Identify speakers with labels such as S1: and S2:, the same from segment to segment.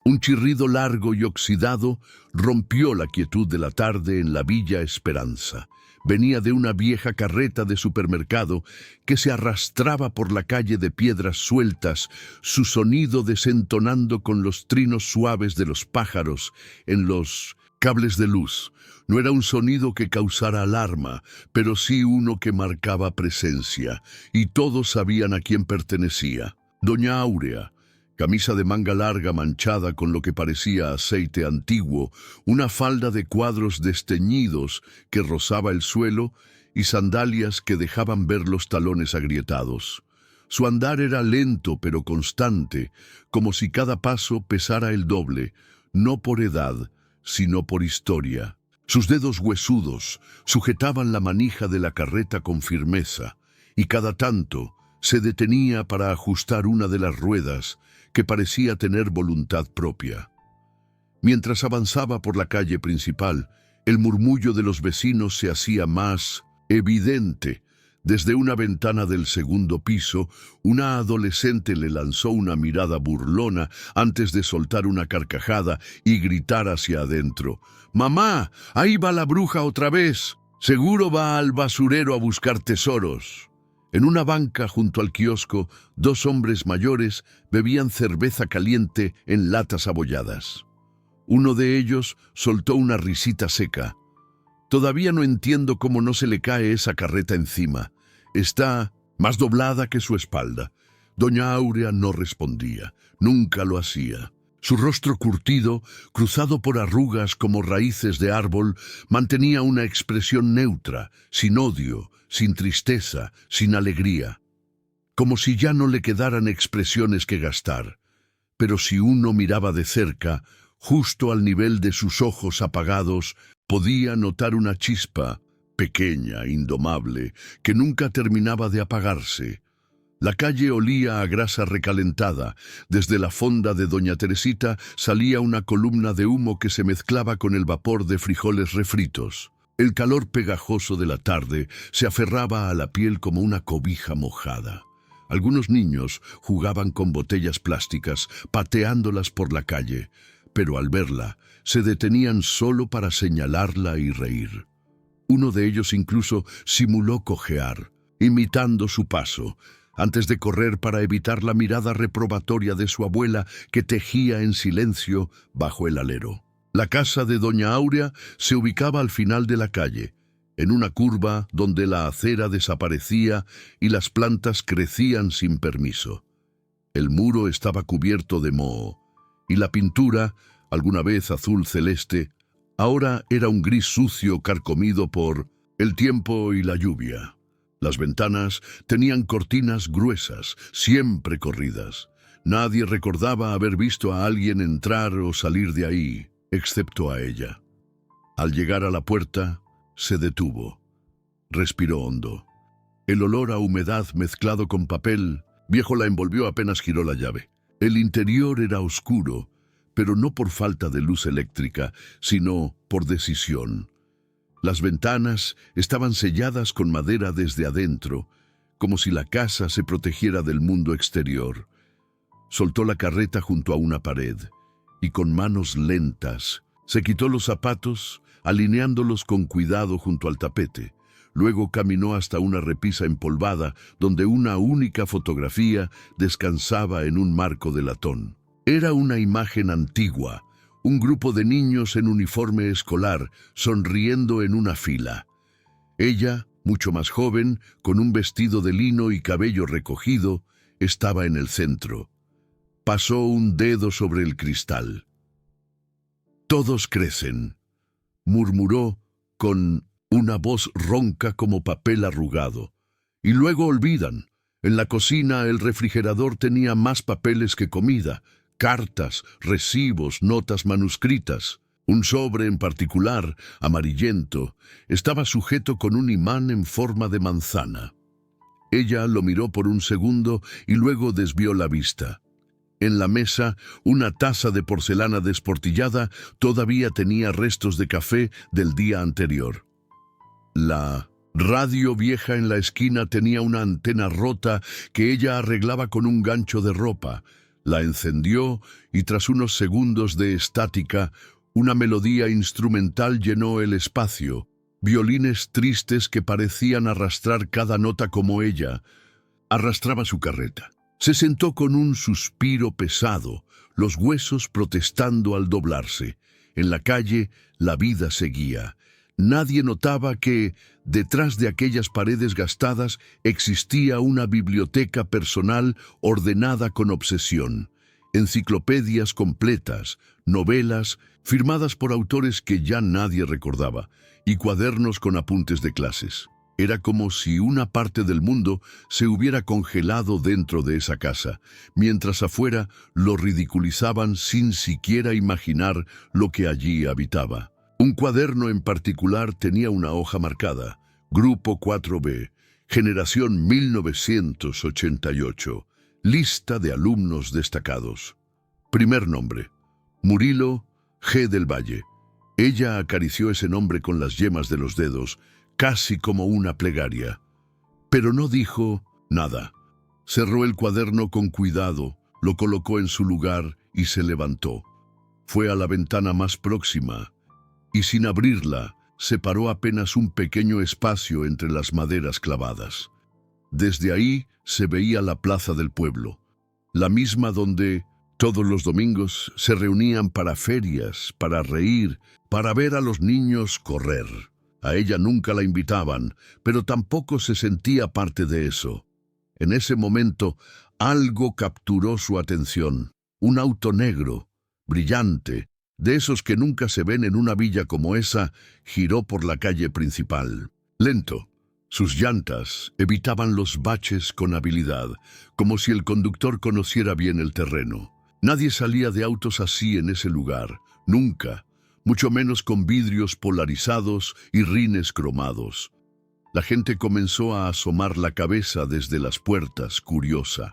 S1: Un chirrido largo y oxidado rompió la quietud de la tarde en la Villa Esperanza. Venía de una vieja carreta de supermercado que se arrastraba por la calle de piedras sueltas, su sonido desentonando con los trinos suaves de los pájaros en los cables de luz. No era un sonido que causara alarma, pero sí uno que marcaba presencia, y todos sabían a quién pertenecía. Doña Áurea, camisa de manga larga manchada con lo que parecía aceite antiguo, una falda de cuadros desteñidos que rozaba el suelo y sandalias que dejaban ver los talones agrietados. Su andar era lento pero constante, como si cada paso pesara el doble, no por edad, sino por historia. Sus dedos huesudos sujetaban la manija de la carreta con firmeza, y cada tanto se detenía para ajustar una de las ruedas que parecía tener voluntad propia. Mientras avanzaba por la calle principal, el murmullo de los vecinos se hacía más evidente. Desde una ventana del segundo piso, una adolescente le lanzó una mirada burlona antes de soltar una carcajada y gritar hacia adentro: «¡Mamá! ¡Ahí va la bruja otra vez! Seguro va al basurero a buscar tesoros». En una banca junto al kiosco, dos hombres mayores bebían cerveza caliente en latas abolladas. Uno de ellos soltó una risita seca. «Todavía no entiendo cómo no se le cae esa carreta encima. Está más doblada que su espalda». Doña Áurea no respondía. Nunca lo hacía. Su rostro curtido, cruzado por arrugas como raíces de árbol, mantenía una expresión neutra, sin odio, sin tristeza, sin alegría. Como si ya no le quedaran expresiones que gastar. Pero si uno miraba de cerca, justo al nivel de sus ojos apagados, podía notar una chispa, pequeña, indomable, que nunca terminaba de apagarse. La calle olía a grasa recalentada. Desde la fonda de Doña Teresita salía una columna de humo que se mezclaba con el vapor de frijoles refritos. El calor pegajoso de la tarde se aferraba a la piel como una cobija mojada. Algunos niños jugaban con botellas plásticas, pateándolas por la calle, pero al verla, se detenían solo para señalarla y reír. Uno de ellos incluso simuló cojear, imitando su paso, antes de correr para evitar la mirada reprobatoria de su abuela que tejía en silencio bajo el alero. La casa de Doña Áurea se ubicaba al final de la calle, en una curva donde la acera desaparecía y las plantas crecían sin permiso. El muro estaba cubierto de moho, y la pintura, alguna vez azul celeste, ahora era un gris sucio carcomido por el tiempo y la lluvia. Las ventanas tenían cortinas gruesas, siempre corridas. Nadie recordaba haber visto a alguien entrar o salir de ahí, excepto a ella. Al llegar a la puerta, se detuvo. Respiró hondo. El olor a humedad mezclado con papel viejo la envolvió apenas giró la llave. El interior era oscuro, pero no por falta de luz eléctrica, sino por decisión. Las ventanas estaban selladas con madera desde adentro, como si la casa se protegiera del mundo exterior. Soltó la carreta junto a una pared y con manos lentas se quitó los zapatos, alineándolos con cuidado junto al tapete. Luego caminó hasta una repisa empolvada donde una única fotografía descansaba en un marco de latón. Era una imagen antigua, un grupo de niños en uniforme escolar, sonriendo en una fila. Ella, mucho más joven, con un vestido de lino y cabello recogido, estaba en el centro. Pasó un dedo sobre el cristal. «Todos crecen», murmuró con una voz ronca como papel arrugado. «Y luego olvidan. En la cocina el refrigerador tenía más papeles que comida. Cartas, recibos, notas manuscritas. Un sobre en particular, amarillento, estaba sujeto con un imán en forma de manzana». Ella lo miró por un segundo y luego desvió la vista. En la mesa, una taza de porcelana desportillada todavía tenía restos de café del día anterior. La radio vieja en la esquina tenía una antena rota que ella arreglaba con un gancho de ropa. La encendió y tras unos segundos de estática, una melodía instrumental llenó el espacio, violines tristes que parecían arrastrar cada nota como ella arrastraba su carreta. Se sentó con un suspiro pesado, los huesos protestando al doblarse. En la calle, la vida seguía. Nadie notaba que, detrás de aquellas paredes gastadas, existía una biblioteca personal ordenada con obsesión. Enciclopedias completas, novelas, firmadas por autores que ya nadie recordaba, y cuadernos con apuntes de clases. Era como si una parte del mundo se hubiera congelado dentro de esa casa, mientras afuera lo ridiculizaban sin siquiera imaginar lo que allí habitaba. Un cuaderno en particular tenía una hoja marcada, Grupo 4B, Generación 1988, lista de alumnos destacados. Primer nombre, Murilo G. del Valle. Ella acarició ese nombre con las yemas de los dedos, casi como una plegaria. Pero no dijo nada. Cerró el cuaderno con cuidado, lo colocó en su lugar y se levantó. Fue a la ventana más próxima y sin abrirla, separó apenas un pequeño espacio entre las maderas clavadas. Desde ahí se veía la plaza del pueblo, la misma donde todos los domingos se reunían para ferias, para reír, para ver a los niños correr. A ella nunca la invitaban, pero tampoco se sentía parte de eso. En ese momento, algo capturó su atención. Un auto negro, brillante, de esos que nunca se ven en una villa como esa, giró por la calle principal. Lento, sus llantas evitaban los baches con habilidad, como si el conductor conociera bien el terreno. Nadie salía de autos así en ese lugar, nunca, mucho menos con vidrios polarizados y rines cromados. La gente comenzó a asomar la cabeza desde las puertas, curiosa.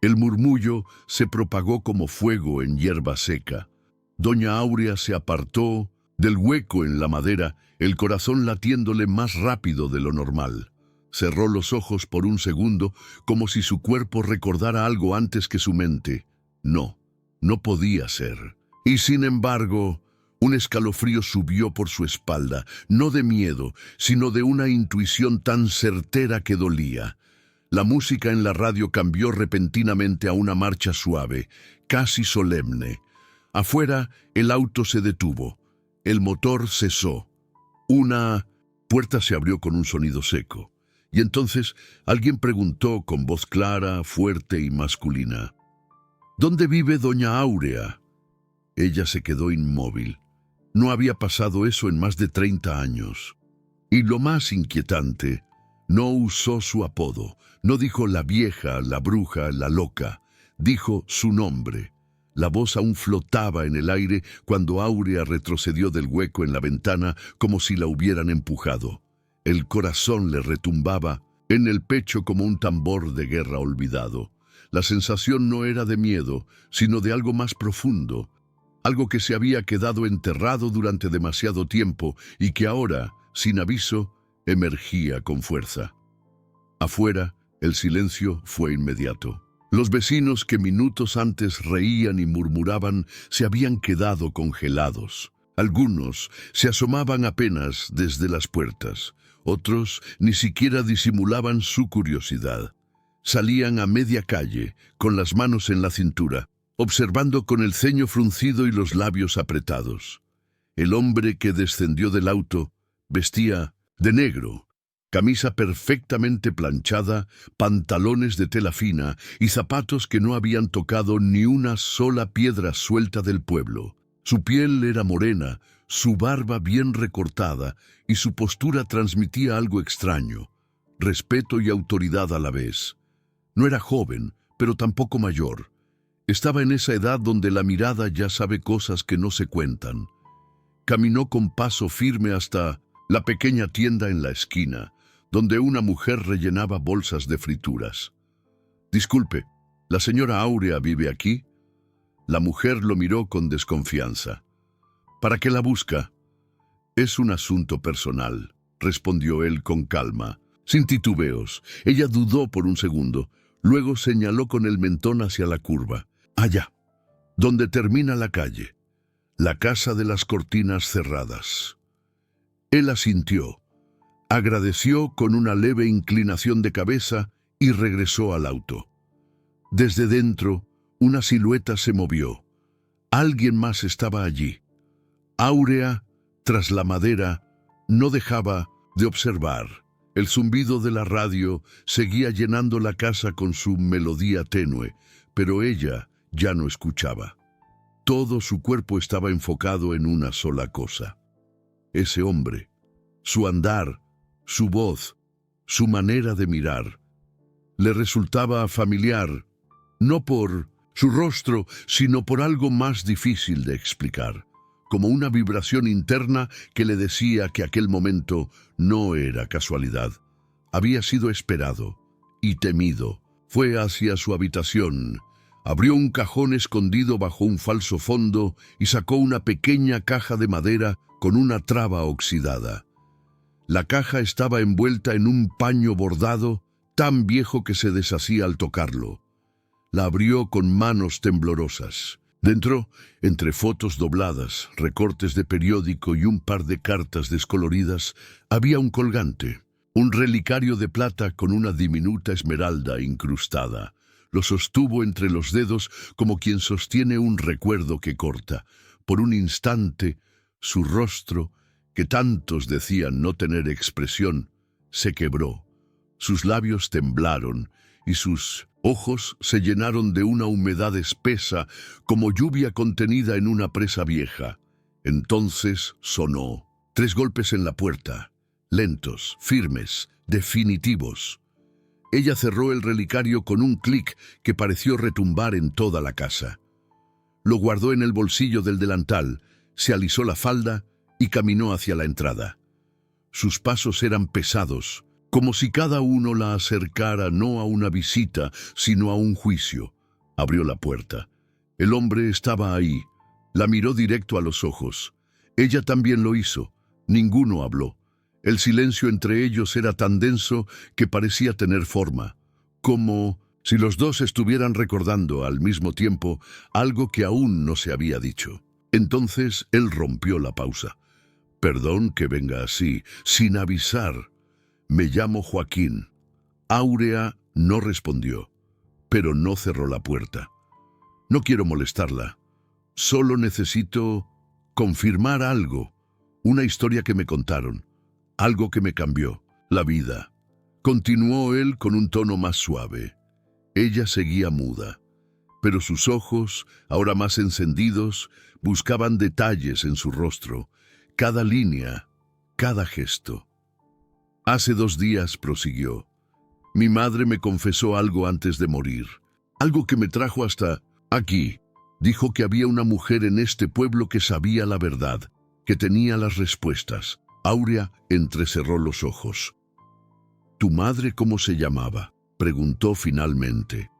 S1: El murmullo se propagó como fuego en hierba seca. Doña Áurea se apartó del hueco en la madera, el corazón latiéndole más rápido de lo normal. Cerró los ojos por un segundo, como si su cuerpo recordara algo antes que su mente. No, no podía ser. Y sin embargo, un escalofrío subió por su espalda, no de miedo, sino de una intuición tan certera que dolía. La música en la radio cambió repentinamente a una marcha suave, casi solemne. Afuera, el auto se detuvo. El motor cesó. Una puerta se abrió con un sonido seco. Y entonces alguien preguntó con voz clara, fuerte y masculina: ¿Dónde vive doña Áurea? Ella se quedó inmóvil. No había pasado eso en más de 30 años. Y lo más inquietante, no usó su apodo. No dijo la vieja, la bruja, la loca. Dijo su nombre. La voz aún flotaba en el aire cuando Áurea retrocedió del hueco en la ventana como si la hubieran empujado. El corazón le retumbaba en el pecho como un tambor de guerra olvidado. La sensación no era de miedo, sino de algo más profundo. Algo que se había quedado enterrado durante demasiado tiempo y que ahora, sin aviso, emergía con fuerza. Afuera, el silencio fue inmediato. Los vecinos que minutos antes reían y murmuraban se habían quedado congelados. Algunos se asomaban apenas desde las puertas. Otros ni siquiera disimulaban su curiosidad. Salían a media calle, con las manos en la cintura, observando con el ceño fruncido y los labios apretados. El hombre que descendió del auto vestía de negro, camisa perfectamente planchada, pantalones de tela fina y zapatos que no habían tocado ni una sola piedra suelta del pueblo. Su piel era morena, su barba bien recortada y su postura transmitía algo extraño, respeto y autoridad a la vez. No era joven, pero tampoco mayor. Estaba en esa edad donde la mirada ya sabe cosas que no se cuentan. Caminó con paso firme hasta la pequeña tienda en la esquina, donde una mujer rellenaba bolsas de frituras. «Disculpe, ¿la señora Áurea vive aquí?» La mujer lo miró con desconfianza. «¿Para qué la busca?» «Es un asunto personal», respondió él con calma, sin titubeos. Ella dudó por un segundo, luego señaló con el mentón hacia la curva. Allá, donde termina la calle, la casa de las cortinas cerradas. Él asintió, agradeció con una leve inclinación de cabeza y regresó al auto. Desde dentro, una silueta se movió. Alguien más estaba allí. Áurea, tras la madera, no dejaba de observar. El zumbido de la radio seguía llenando la casa con su melodía tenue, pero ella ya no escuchaba. Todo su cuerpo estaba enfocado en una sola cosa. Ese hombre, su andar, su voz, su manera de mirar, le resultaba familiar, no por su rostro, sino por algo más difícil de explicar, como una vibración interna que le decía que aquel momento no era casualidad. Había sido esperado y temido. Fue hacia su habitación, abrió un cajón escondido bajo un falso fondo y sacó una pequeña caja de madera con una traba oxidada. La caja estaba envuelta en un paño bordado tan viejo que se deshacía al tocarlo. La abrió con manos temblorosas. Dentro, entre fotos dobladas, recortes de periódico y un par de cartas descoloridas, había un colgante, un relicario de plata con una diminuta esmeralda incrustada. Lo sostuvo entre los dedos como quien sostiene un recuerdo que corta. Por un instante, su rostro, que tantos decían no tener expresión, se quebró. Sus labios temblaron y sus ojos se llenaron de una humedad espesa como lluvia contenida en una presa vieja. Entonces sonó. 3 golpes en la puerta, lentos, firmes, definitivos. Ella cerró el relicario con un clic que pareció retumbar en toda la casa. Lo guardó en el bolsillo del delantal, se alisó la falda y caminó hacia la entrada. Sus pasos eran pesados, como si cada uno la acercara no a una visita, sino a un juicio. Abrió la puerta. El hombre estaba ahí. La miró directo a los ojos. Ella también lo hizo. Ninguno habló. El silencio entre ellos era tan denso que parecía tener forma, como si los dos estuvieran recordando al mismo tiempo algo que aún no se había dicho. Entonces él rompió la pausa. Perdón que venga así, sin avisar. Me llamo Joaquín. Áurea no respondió, pero no cerró la puerta. No quiero molestarla. Solo necesito confirmar algo, una historia que me contaron, algo que me cambió, la vida. Continuó él con un tono más suave. Ella seguía muda, pero sus ojos, ahora más encendidos, buscaban detalles en su rostro, cada línea, cada gesto. Hace 2 días, prosiguió, mi madre me confesó algo antes de morir, algo que me trajo hasta aquí. Dijo que había una mujer en este pueblo que sabía la verdad, que tenía las respuestas. Áurea entrecerró los ojos. ¿Tu madre cómo se llamaba?, preguntó finalmente.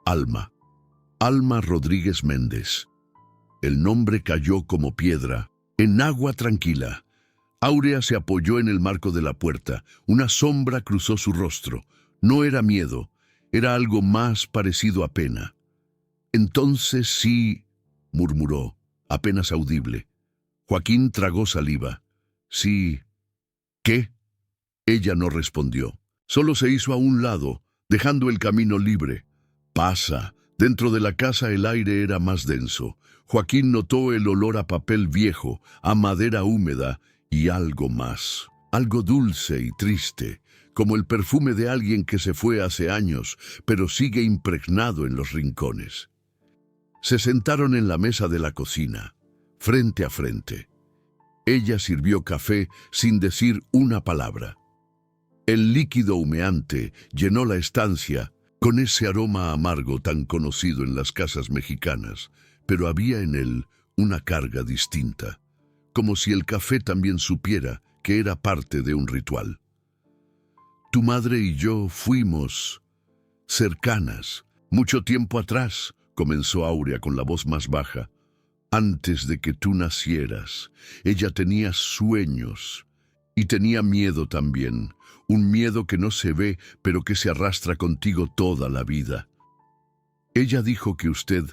S1: Alma. Alma Rodríguez Méndez. El nombre cayó como piedra, en agua tranquila. Áurea se apoyó en el marco de la puerta. Una sombra cruzó su rostro. No era miedo, era algo más parecido a pena. Entonces sí, murmuró, apenas audible. Joaquín tragó saliva. Sí. ¿Qué? Ella no respondió. Solo se hizo a un lado, dejando el camino libre. Pasa. Dentro de la casa el aire era más denso. Joaquín notó el olor a papel viejo, a madera húmeda y algo más. Algo dulce y triste, como el perfume de alguien que se fue hace años, pero sigue impregnado en los rincones. Se sentaron en la mesa de la cocina, frente a frente. Ella sirvió café sin decir una palabra. El líquido humeante llenó la estancia con ese aroma amargo tan conocido en las casas mexicanas, pero había en él una carga distinta, como si el café también supiera que era parte de un ritual. Tu madre y yo fuimos cercanas. Mucho tiempo atrás, comenzó Áurea con la voz más baja. Antes de que tú nacieras, ella tenía sueños y tenía miedo también, un miedo que no se ve, pero que se arrastra contigo toda la vida. Ella dijo que usted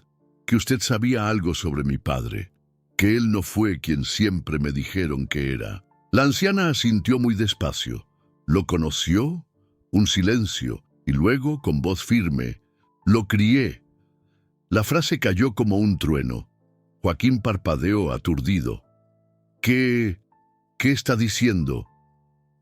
S1: que usted sabía algo sobre mi padre, que él no fue quien siempre me dijeron que era. La anciana asintió muy despacio. ¿Lo conoció? Un silencio, y luego, con voz firme, «Lo crié». La frase cayó como un trueno. Joaquín parpadeó aturdido. ¿Qué está diciendo?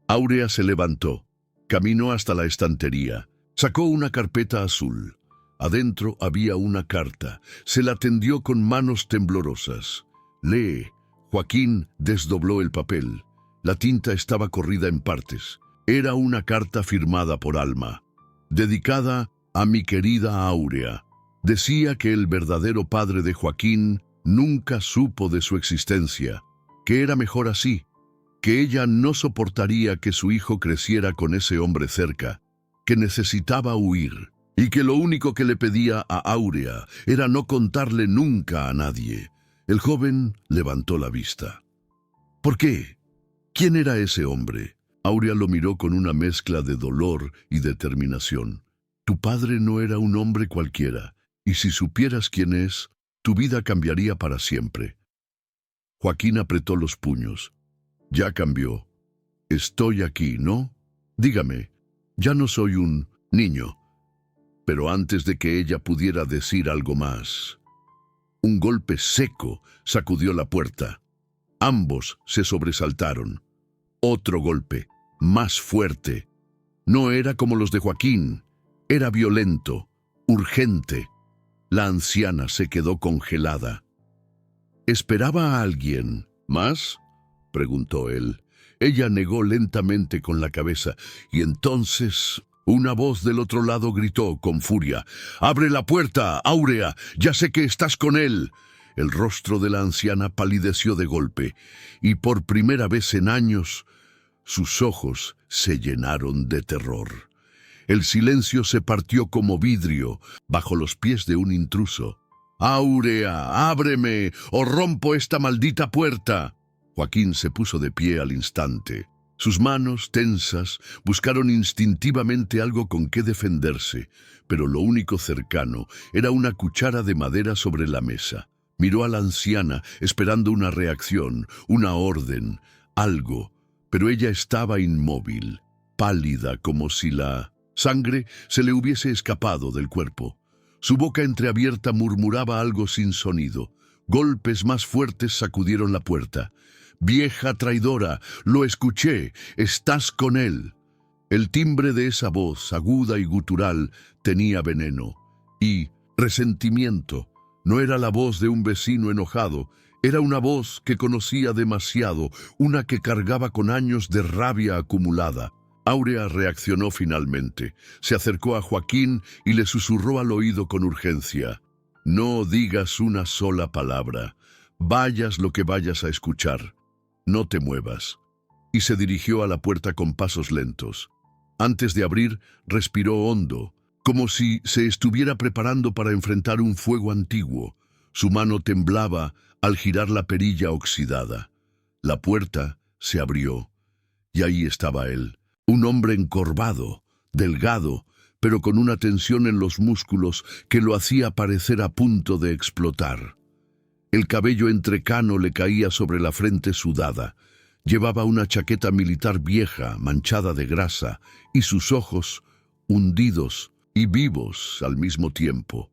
S1: Áurea se levantó, caminó hasta la estantería, sacó una carpeta azul. Adentro había una carta. Se la tendió con manos temblorosas. «Lee». Joaquín desdobló el papel. La tinta estaba corrida en partes. Era una carta firmada por Alma, dedicada a mi querida Áurea. Decía que el verdadero padre de Joaquín nunca supo de su existencia, que era mejor así, que ella no soportaría que su hijo creciera con ese hombre cerca, que necesitaba huir, y que lo único que le pedía a Áurea era no contarle nunca a nadie. El joven levantó la vista. ¿Por qué? ¿Quién era ese hombre? Áurea lo miró con una mezcla de dolor y determinación. Tu padre no era un hombre cualquiera, y si supieras quién es, tu vida cambiaría para siempre. Joaquín apretó los puños. Ya cambió. Estoy aquí, ¿no? Dígame, ya no soy un niño. Pero antes de que ella pudiera decir algo más, un golpe seco sacudió la puerta. Ambos se sobresaltaron. Otro golpe, más fuerte. No era como los de Joaquín. Era violento, urgente. La anciana se quedó congelada. ¿Esperaba a alguien más?, preguntó él. Ella negó lentamente con la cabeza, y entonces una voz del otro lado gritó con furia: «¡Abre la puerta, Áurea! ¡Ya sé que estás con él!». El rostro de la anciana palideció de golpe, y por primera vez en años, sus ojos se llenaron de terror. El silencio se partió como vidrio bajo los pies de un intruso. «Áurea, ábreme, o rompo esta maldita puerta». Joaquín se puso de pie al instante. Sus manos, tensas, buscaron instintivamente algo con qué defenderse, pero lo único cercano era una cuchara de madera sobre la mesa. Miró a la anciana, esperando una reacción, una orden, algo, pero ella estaba inmóvil, pálida, como si la sangre se le hubiese escapado del cuerpo. Su boca entreabierta murmuraba algo sin sonido. Golpes más fuertes sacudieron la puerta. «Vieja traidora, lo escuché, estás con él». El timbre de esa voz, aguda y gutural, tenía veneno y resentimiento. No era la voz de un vecino enojado, era una voz que conocía demasiado, una que cargaba con años de rabia acumulada. Áurea reaccionó finalmente. Se acercó a Joaquín y le susurró al oído con urgencia: «No digas una sola palabra. Vayas lo que vayas a escuchar. No te muevas». Y se dirigió a la puerta con pasos lentos. Antes de abrir, respiró hondo, como si se estuviera preparando para enfrentar un fuego antiguo. Su mano temblaba al girar la perilla oxidada. La puerta se abrió, y ahí estaba él, un hombre encorvado, delgado, pero con una tensión en los músculos que lo hacía parecer a punto de explotar. El cabello entrecano le caía sobre la frente sudada. Llevaba una chaqueta militar vieja, manchada de grasa, y sus ojos, hundidos y vivos al mismo tiempo,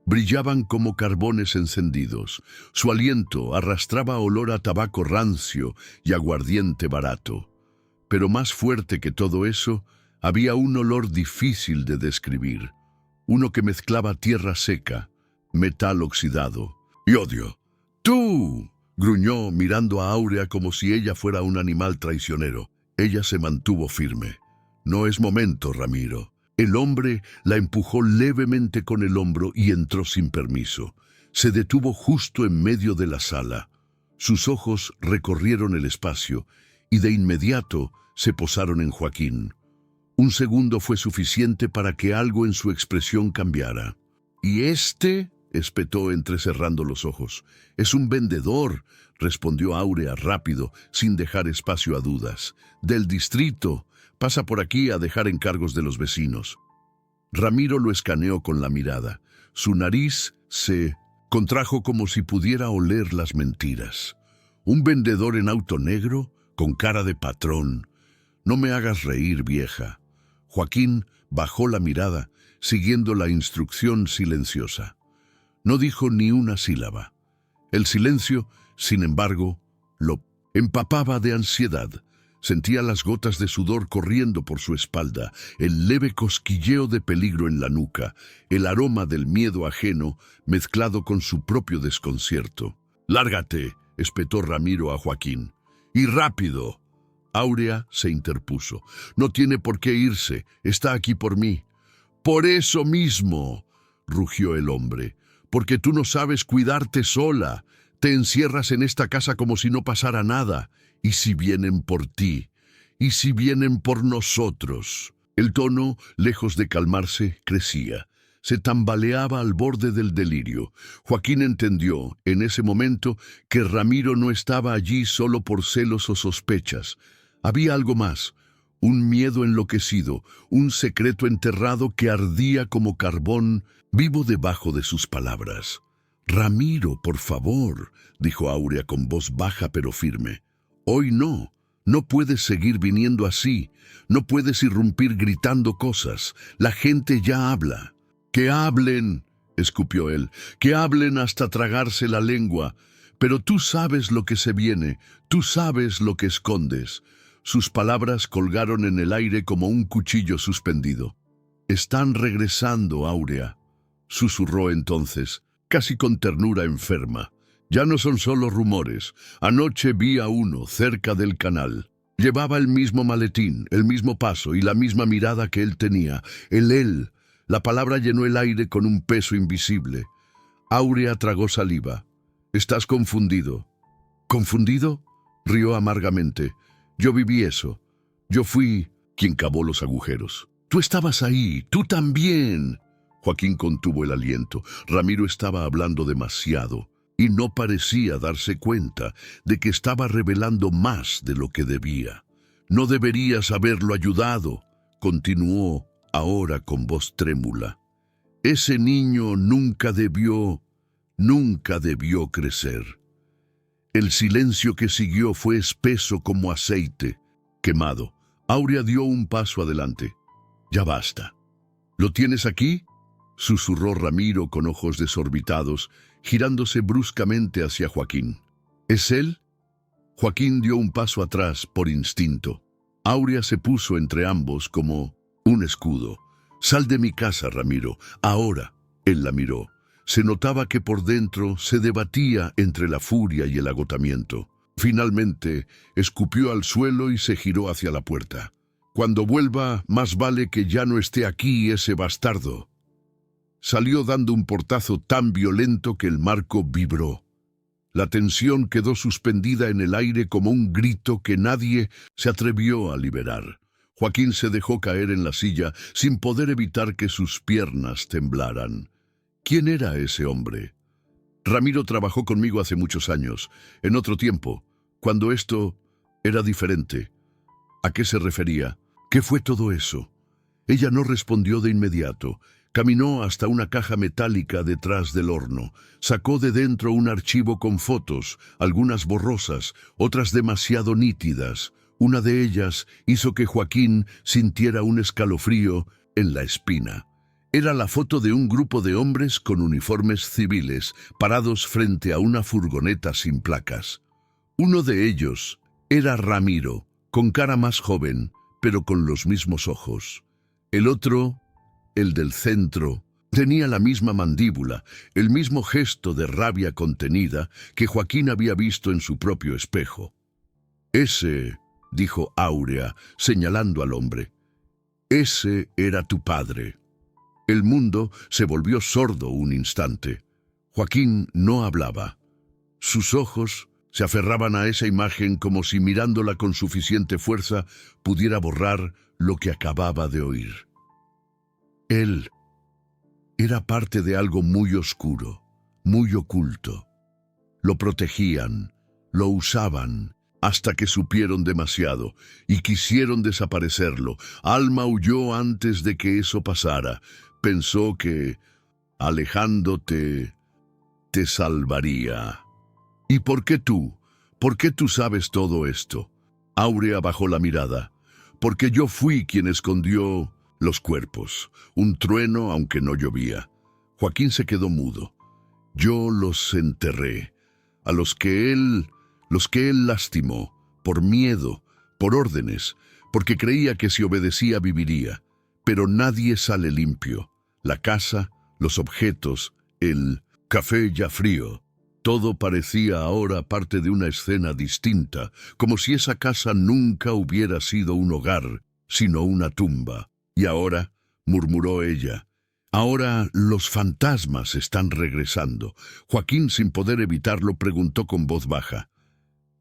S1: brillaban como carbones encendidos. Su aliento arrastraba olor a tabaco rancio y aguardiente barato. Pero más fuerte que todo eso, había un olor difícil de describir, uno que mezclaba tierra seca, metal oxidado y odio. «¡Tú!», gruñó mirando a Áurea como si ella fuera un animal traicionero. Ella se mantuvo firme. «No es momento, Ramiro». El hombre la empujó levemente con el hombro y entró sin permiso. Se detuvo justo en medio de la sala. Sus ojos recorrieron el espacio y de inmediato se posaron en Joaquín. Un segundo fue suficiente para que algo en su expresión cambiara. «¿Y este?», espetó entrecerrando los ojos. «Es un vendedor», respondió Áurea rápido, sin dejar espacio a dudas. «Del distrito. Pasa por aquí a dejar encargos de los vecinos». Ramiro lo escaneó con la mirada. Su nariz se Contrajo como si pudiera oler las mentiras. Un vendedor en auto negro, con cara de patrón. No me hagas reír, vieja. Joaquín bajó la mirada, siguiendo la instrucción silenciosa. No dijo ni una sílaba. El silencio, sin embargo, lo empapaba de ansiedad. Sentía las gotas de sudor corriendo por su espalda, el leve cosquilleo de peligro en la nuca, el aroma del miedo ajeno mezclado con su propio desconcierto. «Lárgate», espetó Ramiro a Joaquín. «Y rápido». Áurea se interpuso. «No tiene por qué irse, está aquí por mí». «Por eso mismo», rugió el hombre, «porque tú no sabes cuidarte sola. Te encierras en esta casa como si no pasara nada. ¿Y si vienen por ti? ¿Y si vienen por nosotros?» El tono, lejos de calmarse, crecía. Se tambaleaba al borde del delirio. Joaquín entendió, en ese momento, que Ramiro no estaba allí solo por celos o sospechas. Había algo más, un miedo enloquecido, un secreto enterrado que ardía como carbón vivo debajo de sus palabras. «Ramiro, por favor», dijo Áurea con voz baja pero firme. «Hoy no. No puedes seguir viniendo así. No puedes irrumpir gritando cosas. La gente ya habla». «Que hablen», escupió él, «que hablen hasta tragarse la lengua. Pero tú sabes lo que se viene, tú sabes lo que escondes». Sus palabras colgaron en el aire como un cuchillo suspendido. «Están regresando, Áurea», susurró entonces, casi con ternura enferma. «Ya no son solo rumores. Anoche vi a uno cerca del canal. Llevaba el mismo maletín, el mismo paso y la misma mirada que él tenía. Él. La palabra llenó el aire con un peso invisible. Áurea tragó saliva. «Estás confundido». «¿Confundido?», rió amargamente. «Yo viví eso. Yo fui quien cavó los agujeros». «Tú estabas ahí, tú también». Joaquín contuvo el aliento. Ramiro estaba hablando demasiado y no parecía darse cuenta de que estaba revelando más de lo que debía. «No deberías haberlo ayudado», continuó ahora con voz trémula. «Ese niño nunca debió crecer». El silencio que siguió fue espeso como aceite quemado. Áurea dio un paso adelante. «Ya basta». «¿Lo tienes aquí?», susurró Ramiro con ojos desorbitados, girándose bruscamente hacia Joaquín. «¿Es él?». Joaquín dio un paso atrás por instinto. Áurea se puso entre ambos como un escudo. «Sal de mi casa, Ramiro, ahora». Él la miró. Se notaba que por dentro se debatía entre la furia y el agotamiento. Finalmente, escupió al suelo y se giró hacia la puerta. «Cuando vuelva, más vale que ya no esté aquí ese bastardo». Salió dando un portazo tan violento que el marco vibró. La tensión quedó suspendida en el aire como un grito que nadie se atrevió a liberar. Joaquín se dejó caer en la silla sin poder evitar que sus piernas temblaran. ¿Quién era ese hombre? Ramiro trabajó conmigo hace muchos años, en otro tiempo, cuando esto era diferente. ¿A qué se refería? ¿Qué fue todo eso? Ella no respondió de inmediato. Caminó hasta una caja metálica detrás del horno. Sacó de dentro un archivo con fotos, algunas borrosas, otras demasiado nítidas. Una de ellas hizo que Joaquín sintiera un escalofrío en la espina. Era la foto de un grupo de hombres con uniformes civiles parados frente a una furgoneta sin placas. Uno de ellos era Ramiro, con cara más joven, pero con los mismos ojos. El otro, el del centro, tenía la misma mandíbula, el mismo gesto de rabia contenida que Joaquín había visto en su propio espejo. «Ese», dijo Áurea, señalando al hombre, «ese era tu padre». El mundo se volvió sordo un instante. Joaquín no hablaba. Sus ojos se aferraban a esa imagen como si mirándola con suficiente fuerza pudiera borrar lo que acababa de oír. Él era parte de algo muy oscuro, muy oculto. Lo protegían, lo usaban, hasta que supieron demasiado y quisieron desaparecerlo. Alma huyó antes de que eso pasara. Pensó que, alejándote, te salvaría. ¿Y por qué tú? ¿Por qué tú sabes todo esto? Áurea bajó la mirada. Porque yo fui quien escondió los cuerpos. Un trueno, aunque no llovía. Joaquín se quedó mudo. Yo los enterré. A los que él lastimó, por miedo, por órdenes, porque creía que si obedecía viviría. Pero nadie sale limpio. La casa, los objetos, el café ya frío. Todo parecía ahora parte de una escena distinta, como si esa casa nunca hubiera sido un hogar, sino una tumba. Y ahora, murmuró ella, ahora los fantasmas están regresando. Joaquín, sin poder evitarlo, preguntó con voz baja.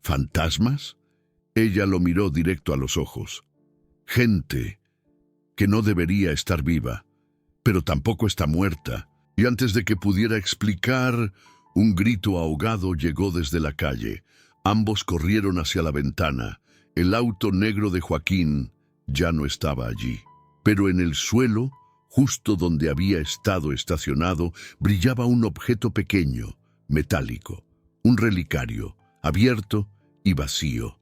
S1: ¿Fantasmas? Ella lo miró directo a los ojos. Gente que no debería estar viva, pero tampoco está muerta. Y antes de que pudiera explicar, un grito ahogado llegó desde la calle. Ambos corrieron hacia la ventana. El auto negro de Joaquín ya no estaba allí. Pero en el suelo, justo donde había estado estacionado, brillaba un objeto pequeño, metálico, un relicario, abierto y vacío.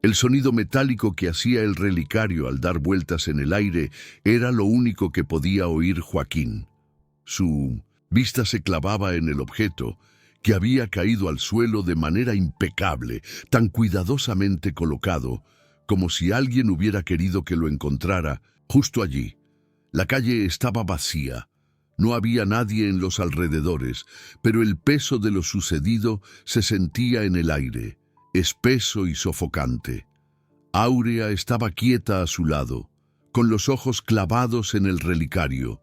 S1: El sonido metálico que hacía el relicario al dar vueltas en el aire era lo único que podía oír Joaquín. Su vista se clavaba en el objeto, que había caído al suelo de manera impecable, tan cuidadosamente colocado, como si alguien hubiera querido que lo encontrara justo allí. La calle estaba vacía. No había nadie en los alrededores, pero el peso de lo sucedido se sentía en el aire, espeso y sofocante. Áurea estaba quieta a su lado, con los ojos clavados en el relicario.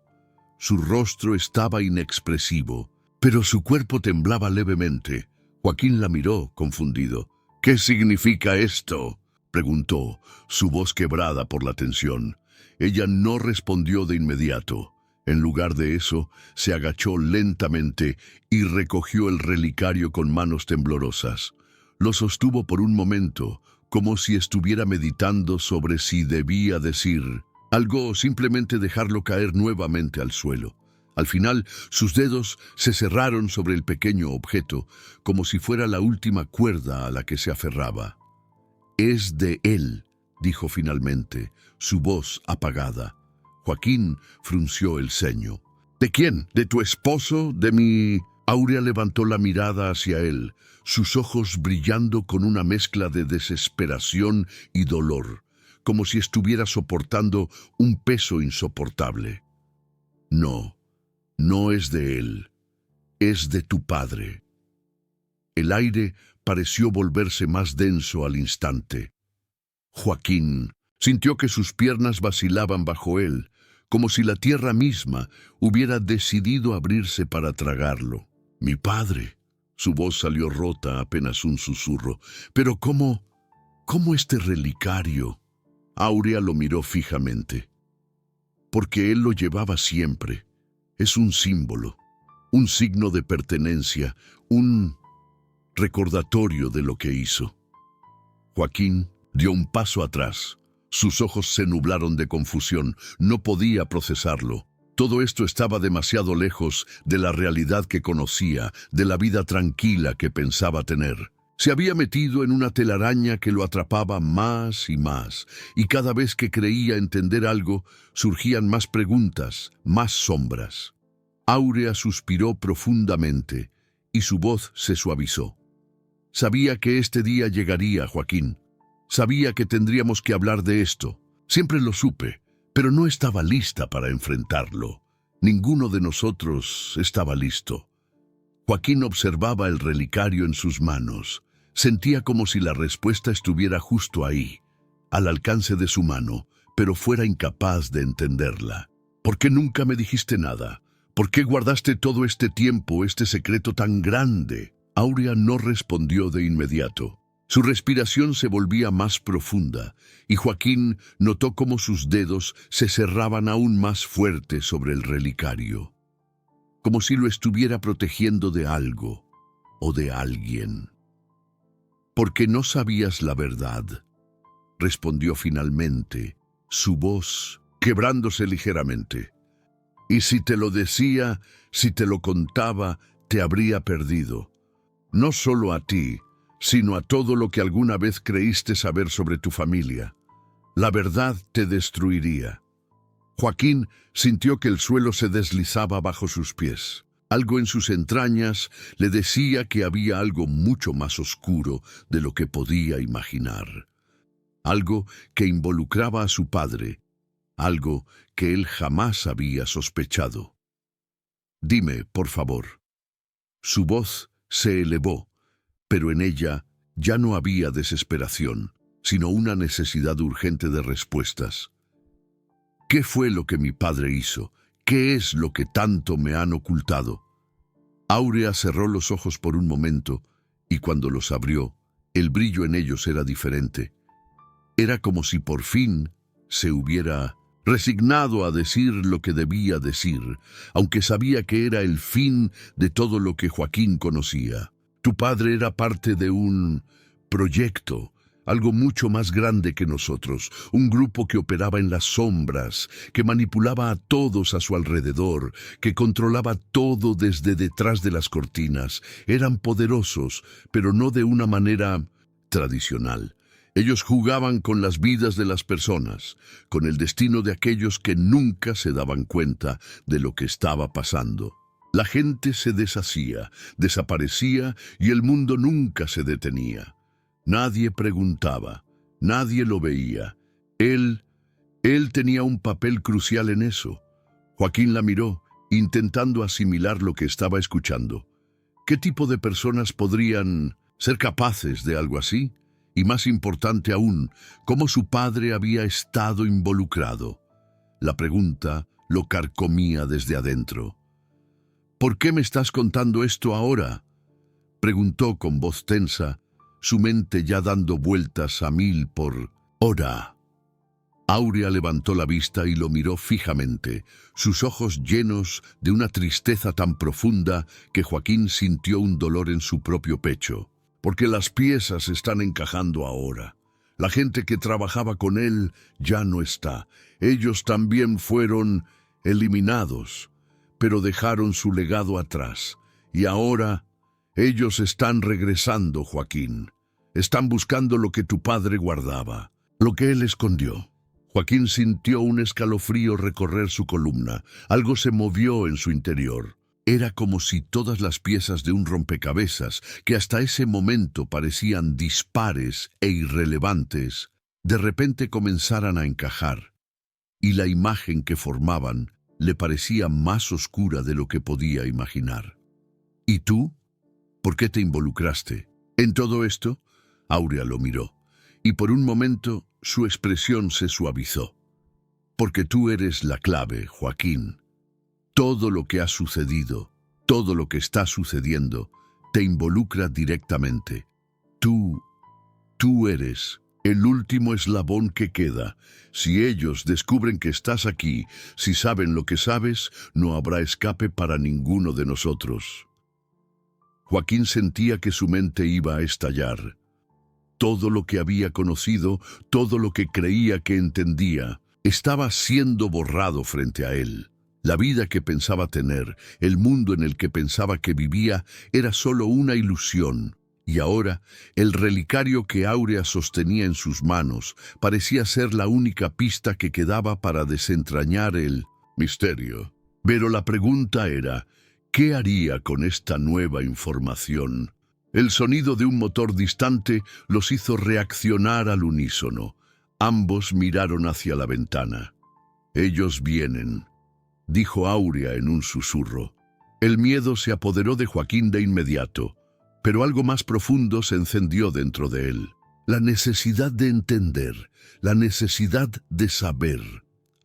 S1: Su rostro estaba inexpresivo, pero su cuerpo temblaba levemente. Joaquín la miró, confundido. «¿Qué significa esto?», preguntó, su voz quebrada por la tensión. Ella no respondió de inmediato. En lugar de eso, se agachó lentamente y recogió el relicario con manos temblorosas. Lo sostuvo por un momento, como si estuviera meditando sobre si debía decir algo o simplemente dejarlo caer nuevamente al suelo. Al final, sus dedos se cerraron sobre el pequeño objeto, como si fuera la última cuerda a la que se aferraba. «Es de él», dijo finalmente, su voz apagada. Joaquín frunció el ceño. «¿De quién? ¿De tu esposo? ¿De mi...?» Áurea levantó la mirada hacia él, sus ojos brillando con una mezcla de desesperación y dolor, como si estuviera soportando un peso insoportable. «No, no es de él, es de tu padre». El aire pareció volverse más denso al instante. Joaquín sintió que sus piernas vacilaban bajo él, como si la tierra misma hubiera decidido abrirse para tragarlo. «Mi padre». Su voz salió rota, apenas un susurro. «Pero ¿cómo este relicario?» Áurea lo miró fijamente. «Porque él lo llevaba siempre. Es un símbolo, un signo de pertenencia, un recordatorio de lo que hizo». Joaquín dio un paso atrás. Sus ojos se nublaron de confusión. No podía procesarlo. Todo esto estaba demasiado lejos de la realidad que conocía, de la vida tranquila que pensaba tener. Se había metido en una telaraña que lo atrapaba más, y cada vez que creía entender algo, surgían más preguntas, más sombras. Áurea suspiró profundamente, y su voz se suavizó. «Sabía que este día llegaría, Joaquín. Sabía que tendríamos que hablar de esto. Siempre lo supe, pero no estaba lista para enfrentarlo. Ninguno de nosotros estaba listo». Joaquín observaba el relicario en sus manos. Sentía como si la respuesta estuviera justo ahí, al alcance de su mano, pero fuera incapaz de entenderla. «¿Por qué nunca me dijiste nada? ¿Por qué guardaste todo este tiempo, este secreto tan grande?» Áurea no respondió de inmediato. Su respiración se volvía más profunda, y Joaquín notó cómo sus dedos se cerraban aún más fuerte sobre el relicario, como si lo estuviera protegiendo de algo o de alguien. «Porque no sabías la verdad», respondió finalmente, su voz quebrándose ligeramente. «Y si te lo decía, si te lo contaba, te habría perdido. No solo a ti, sino a todo lo que alguna vez creíste saber sobre tu familia. La verdad te destruiría. Joaquín sintió que el suelo se deslizaba bajo sus pies. Algo en sus entrañas le decía que había algo mucho más oscuro de lo que podía imaginar. Algo que involucraba a su padre, algo que él jamás había sospechado. «Dime, por favor». Su voz se elevó, pero en ella ya no había desesperación, sino una necesidad urgente de respuestas. ¿Qué fue lo que mi padre hizo? ¿Qué es lo que tanto me han ocultado? Áurea cerró los ojos por un momento, y cuando los abrió, el brillo en ellos era diferente. Era como si por fin se hubiera resignado a decir lo que debía decir, aunque sabía que era el fin de todo lo que Joaquín conocía. Tu padre era parte de un proyecto, algo mucho más grande que nosotros, un grupo que operaba en las sombras, que manipulaba a todos a su alrededor, que controlaba todo desde detrás de las cortinas. Eran poderosos, pero no de una manera tradicional. Ellos jugaban con las vidas de las personas, con el destino de aquellos que nunca se daban cuenta de lo que estaba pasando. La gente se deshacía, desaparecía y el mundo nunca se detenía. Nadie preguntaba, nadie lo veía. Él tenía un papel crucial en eso. Joaquín la miró, intentando asimilar lo que estaba escuchando. ¿Qué tipo de personas podrían ser capaces de algo así? Y más importante aún, ¿cómo su padre había estado involucrado? La pregunta lo carcomía desde adentro. «¿Por qué me estás contando esto ahora?», preguntó con voz tensa, su mente ya dando vueltas a mil por hora. Áurea levantó la vista y lo miró fijamente, sus ojos llenos de una tristeza tan profunda que Joaquín sintió un dolor en su propio pecho. Porque las piezas están encajando ahora. La gente que trabajaba con él ya no está. Ellos también fueron eliminados, pero dejaron su legado atrás. Y ahora ellos están regresando, Joaquín. Están buscando lo que tu padre guardaba, lo que él escondió. Joaquín sintió un escalofrío recorrer su columna. Algo se movió en su interior. Era como si todas las piezas de un rompecabezas, que hasta ese momento parecían dispares e irrelevantes, de repente comenzaran a encajar, y la imagen que formaban le parecía más oscura de lo que podía imaginar. ¿Y tú? ¿Por qué te involucraste en todo esto? Áurea lo miró, y por un momento su expresión se suavizó. Porque tú eres la clave, Joaquín. Todo lo que ha sucedido, todo lo que está sucediendo, te involucra directamente. Tú eres el último eslabón que queda. Si ellos descubren que estás aquí, si saben lo que sabes, no habrá escape para ninguno de nosotros. Joaquín sentía que su mente iba a estallar. Todo lo que había conocido, todo lo que creía que entendía, estaba siendo borrado frente a él. La vida que pensaba tener, el mundo en el que pensaba que vivía, era solo una ilusión. Y ahora, el relicario que Áurea sostenía en sus manos parecía ser la única pista que quedaba para desentrañar el misterio. Pero la pregunta era, ¿qué haría con esta nueva información? El sonido de un motor distante los hizo reaccionar al unísono. Ambos miraron hacia la ventana. «Ellos vienen», dijo Áurea en un susurro. El miedo se apoderó de Joaquín de inmediato, pero algo más profundo se encendió dentro de él. La necesidad de entender, la necesidad de saber.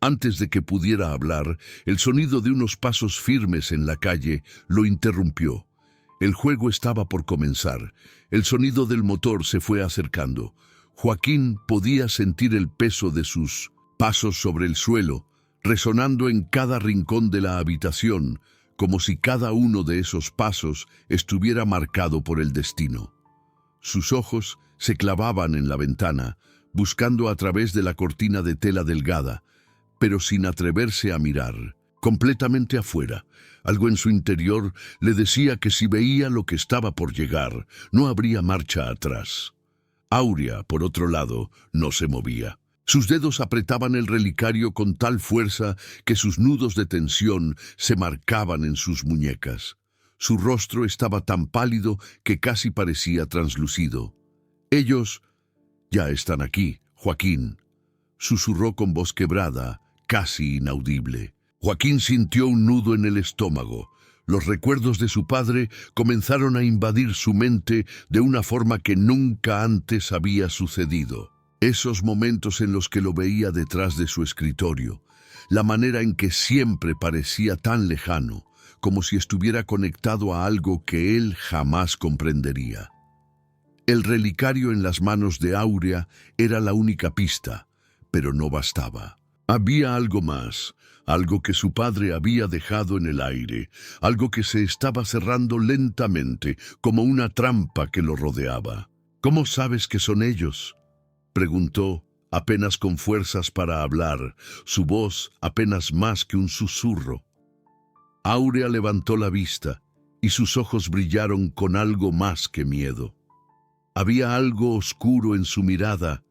S1: Antes de que pudiera hablar, el sonido de unos pasos firmes en la calle lo interrumpió. El juego estaba por comenzar. El sonido del motor se fue acercando. Joaquín podía sentir el peso de sus pasos sobre el suelo, resonando en cada rincón de la habitación, como si cada uno de esos pasos estuviera marcado por el destino. Sus ojos se clavaban en la ventana, buscando a través de la cortina de tela delgada, pero sin atreverse a mirar. completamente afuera. Algo en su interior le decía que si veía lo que estaba por llegar, no habría marcha atrás. Aurea, por otro lado, no se movía. Sus dedos apretaban el relicario con tal fuerza que sus nudos de tensión se marcaban en sus muñecas. Su rostro estaba tan pálido que casi parecía translúcido. «Ellos ya están aquí, Joaquín», susurró con voz quebrada, casi inaudible. Joaquín sintió un nudo en el estómago. Los recuerdos de su padre comenzaron a invadir su mente de una forma que nunca antes había sucedido. Esos momentos en los que lo veía detrás de su escritorio, la manera en que siempre parecía tan lejano, como si estuviera conectado a algo que él jamás comprendería. El relicario en las manos de Aurea era la única pista, pero no bastaba. Había algo más, algo que su padre había dejado en el aire, algo que se estaba cerrando lentamente, como una trampa que lo rodeaba. «¿Cómo sabes que son ellos?», preguntó, apenas con fuerzas para hablar, su voz apenas más que un susurro. Aurea levantó la vista y sus ojos brillaron con algo más que miedo. Había algo oscuro en su mirada,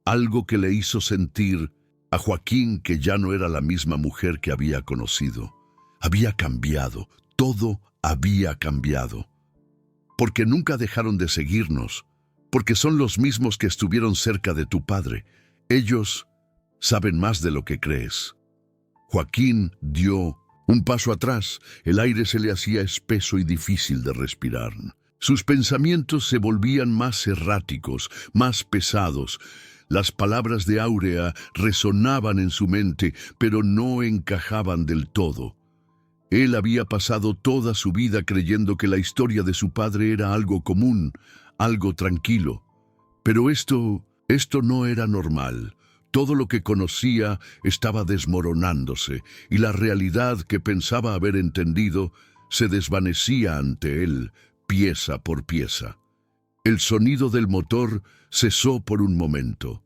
S1: algo que le hizo sentir a Joaquín que ya no era la misma mujer que había conocido. Había cambiado, todo había cambiado. Porque nunca dejaron de seguirnos, porque son los mismos que estuvieron cerca de tu padre. Ellos saben más de lo que crees. Joaquín dio un paso atrás, el aire se le hacía espeso y difícil de respirar. Sus pensamientos se volvían más erráticos, más pesados. Las palabras de Aurea resonaban en su mente, pero no encajaban del todo. Él había pasado toda su vida creyendo que la historia de su padre era algo común, algo tranquilo. Pero esto no era normal. Todo lo que conocía estaba desmoronándose, y la realidad que pensaba haber entendido se desvanecía ante él, pieza por pieza. El sonido del motor cesó por un momento.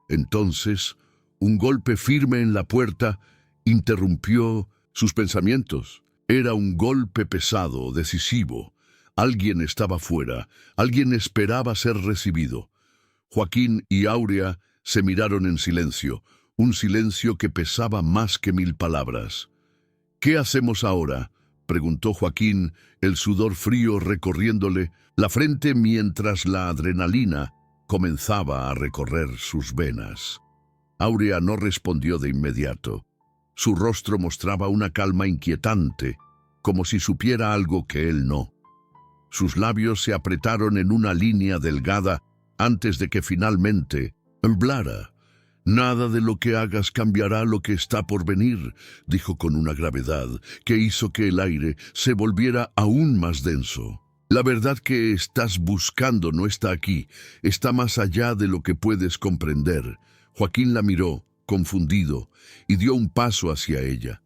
S1: Entonces, un golpe firme en la puerta interrumpió sus pensamientos. Era un golpe pesado, decisivo. Alguien estaba fuera, alguien esperaba ser recibido. Joaquín y Aurea se miraron en silencio, un silencio que pesaba más que 1000 palabras. «¿Qué hacemos ahora?», preguntó Joaquín, el sudor frío recorriéndole la frente mientras la adrenalina comenzaba a recorrer sus venas. Aurea no respondió de inmediato. Su rostro mostraba una calma inquietante, como si supiera algo que él no. Sus labios se apretaron en una línea delgada antes de que finalmente hablara. «Nada de lo que hagas cambiará lo que está por venir», dijo con una gravedad que hizo que el aire se volviera aún más denso. «La verdad que estás buscando no está aquí, está más allá de lo que puedes comprender». Joaquín la miró, confundido, y dio un paso hacia ella.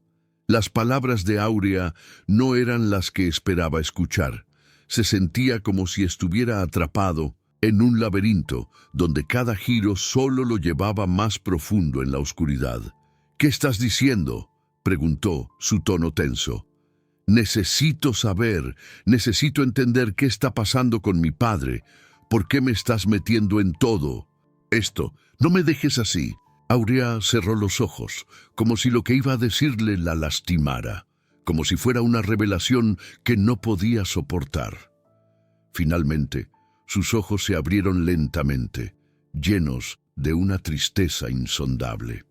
S1: Las palabras de Aurea no eran las que esperaba escuchar. Se sentía como si estuviera atrapado en un laberinto donde cada giro solo lo llevaba más profundo en la oscuridad. «¿Qué estás diciendo?», preguntó, su tono tenso. «Necesito saber, necesito entender qué está pasando con mi padre. ¿Por qué me estás metiendo en todo esto? No me dejes así». Aurea cerró los ojos, como si lo que iba a decirle la lastimara, como si fuera una revelación que no podía soportar. Finalmente, sus ojos se abrieron lentamente, llenos de una tristeza insondable.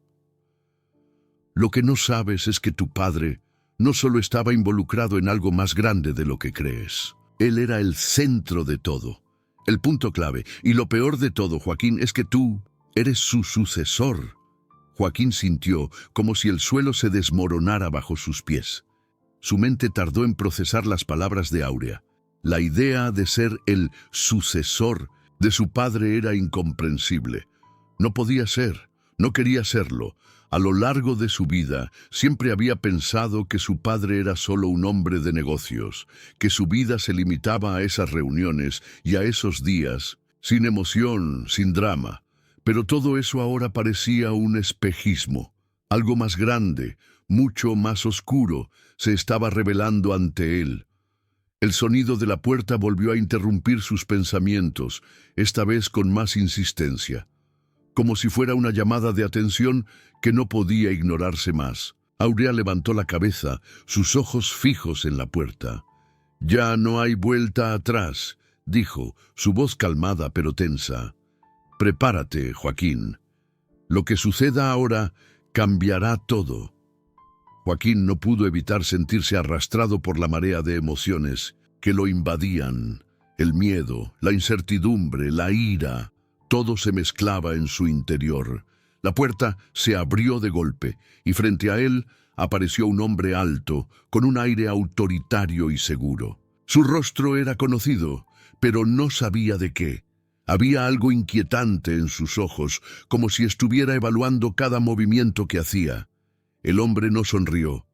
S1: «Lo que no sabes es que tu padre no solo estaba involucrado en algo más grande de lo que crees. Él era el centro de todo, el punto clave. Y lo peor de todo, Joaquín, es que tú eres su sucesor». Joaquín sintió como si el suelo se desmoronara bajo sus pies. Su mente tardó en procesar las palabras de Aurea. La idea de ser el sucesor de su padre era incomprensible. No podía ser, no quería serlo. A lo largo de su vida siempre había pensado que su padre era solo un hombre de negocios, que su vida se limitaba a esas reuniones y a esos días, sin emoción, sin drama. Pero todo eso ahora parecía un espejismo, algo más grande, mucho más oscuro, se estaba revelando ante él. El sonido de la puerta volvió a interrumpir sus pensamientos, esta vez con más insistencia, como si fuera una llamada de atención que no podía ignorarse más. Aurea levantó la cabeza, sus ojos fijos en la puerta. «Ya no hay vuelta atrás», dijo, su voz calmada pero tensa. «Prepárate, Joaquín. Lo que suceda ahora cambiará todo». Joaquín no pudo evitar sentirse arrastrado por la marea de emociones que lo invadían. El miedo, la incertidumbre, la ira, todo se mezclaba en su interior. La puerta se abrió de golpe y frente a él apareció un hombre alto, con un aire autoritario y seguro. Su rostro era conocido, pero no sabía de qué. Había algo inquietante en sus ojos, como si estuviera evaluando cada movimiento que hacía. El hombre no sonrió,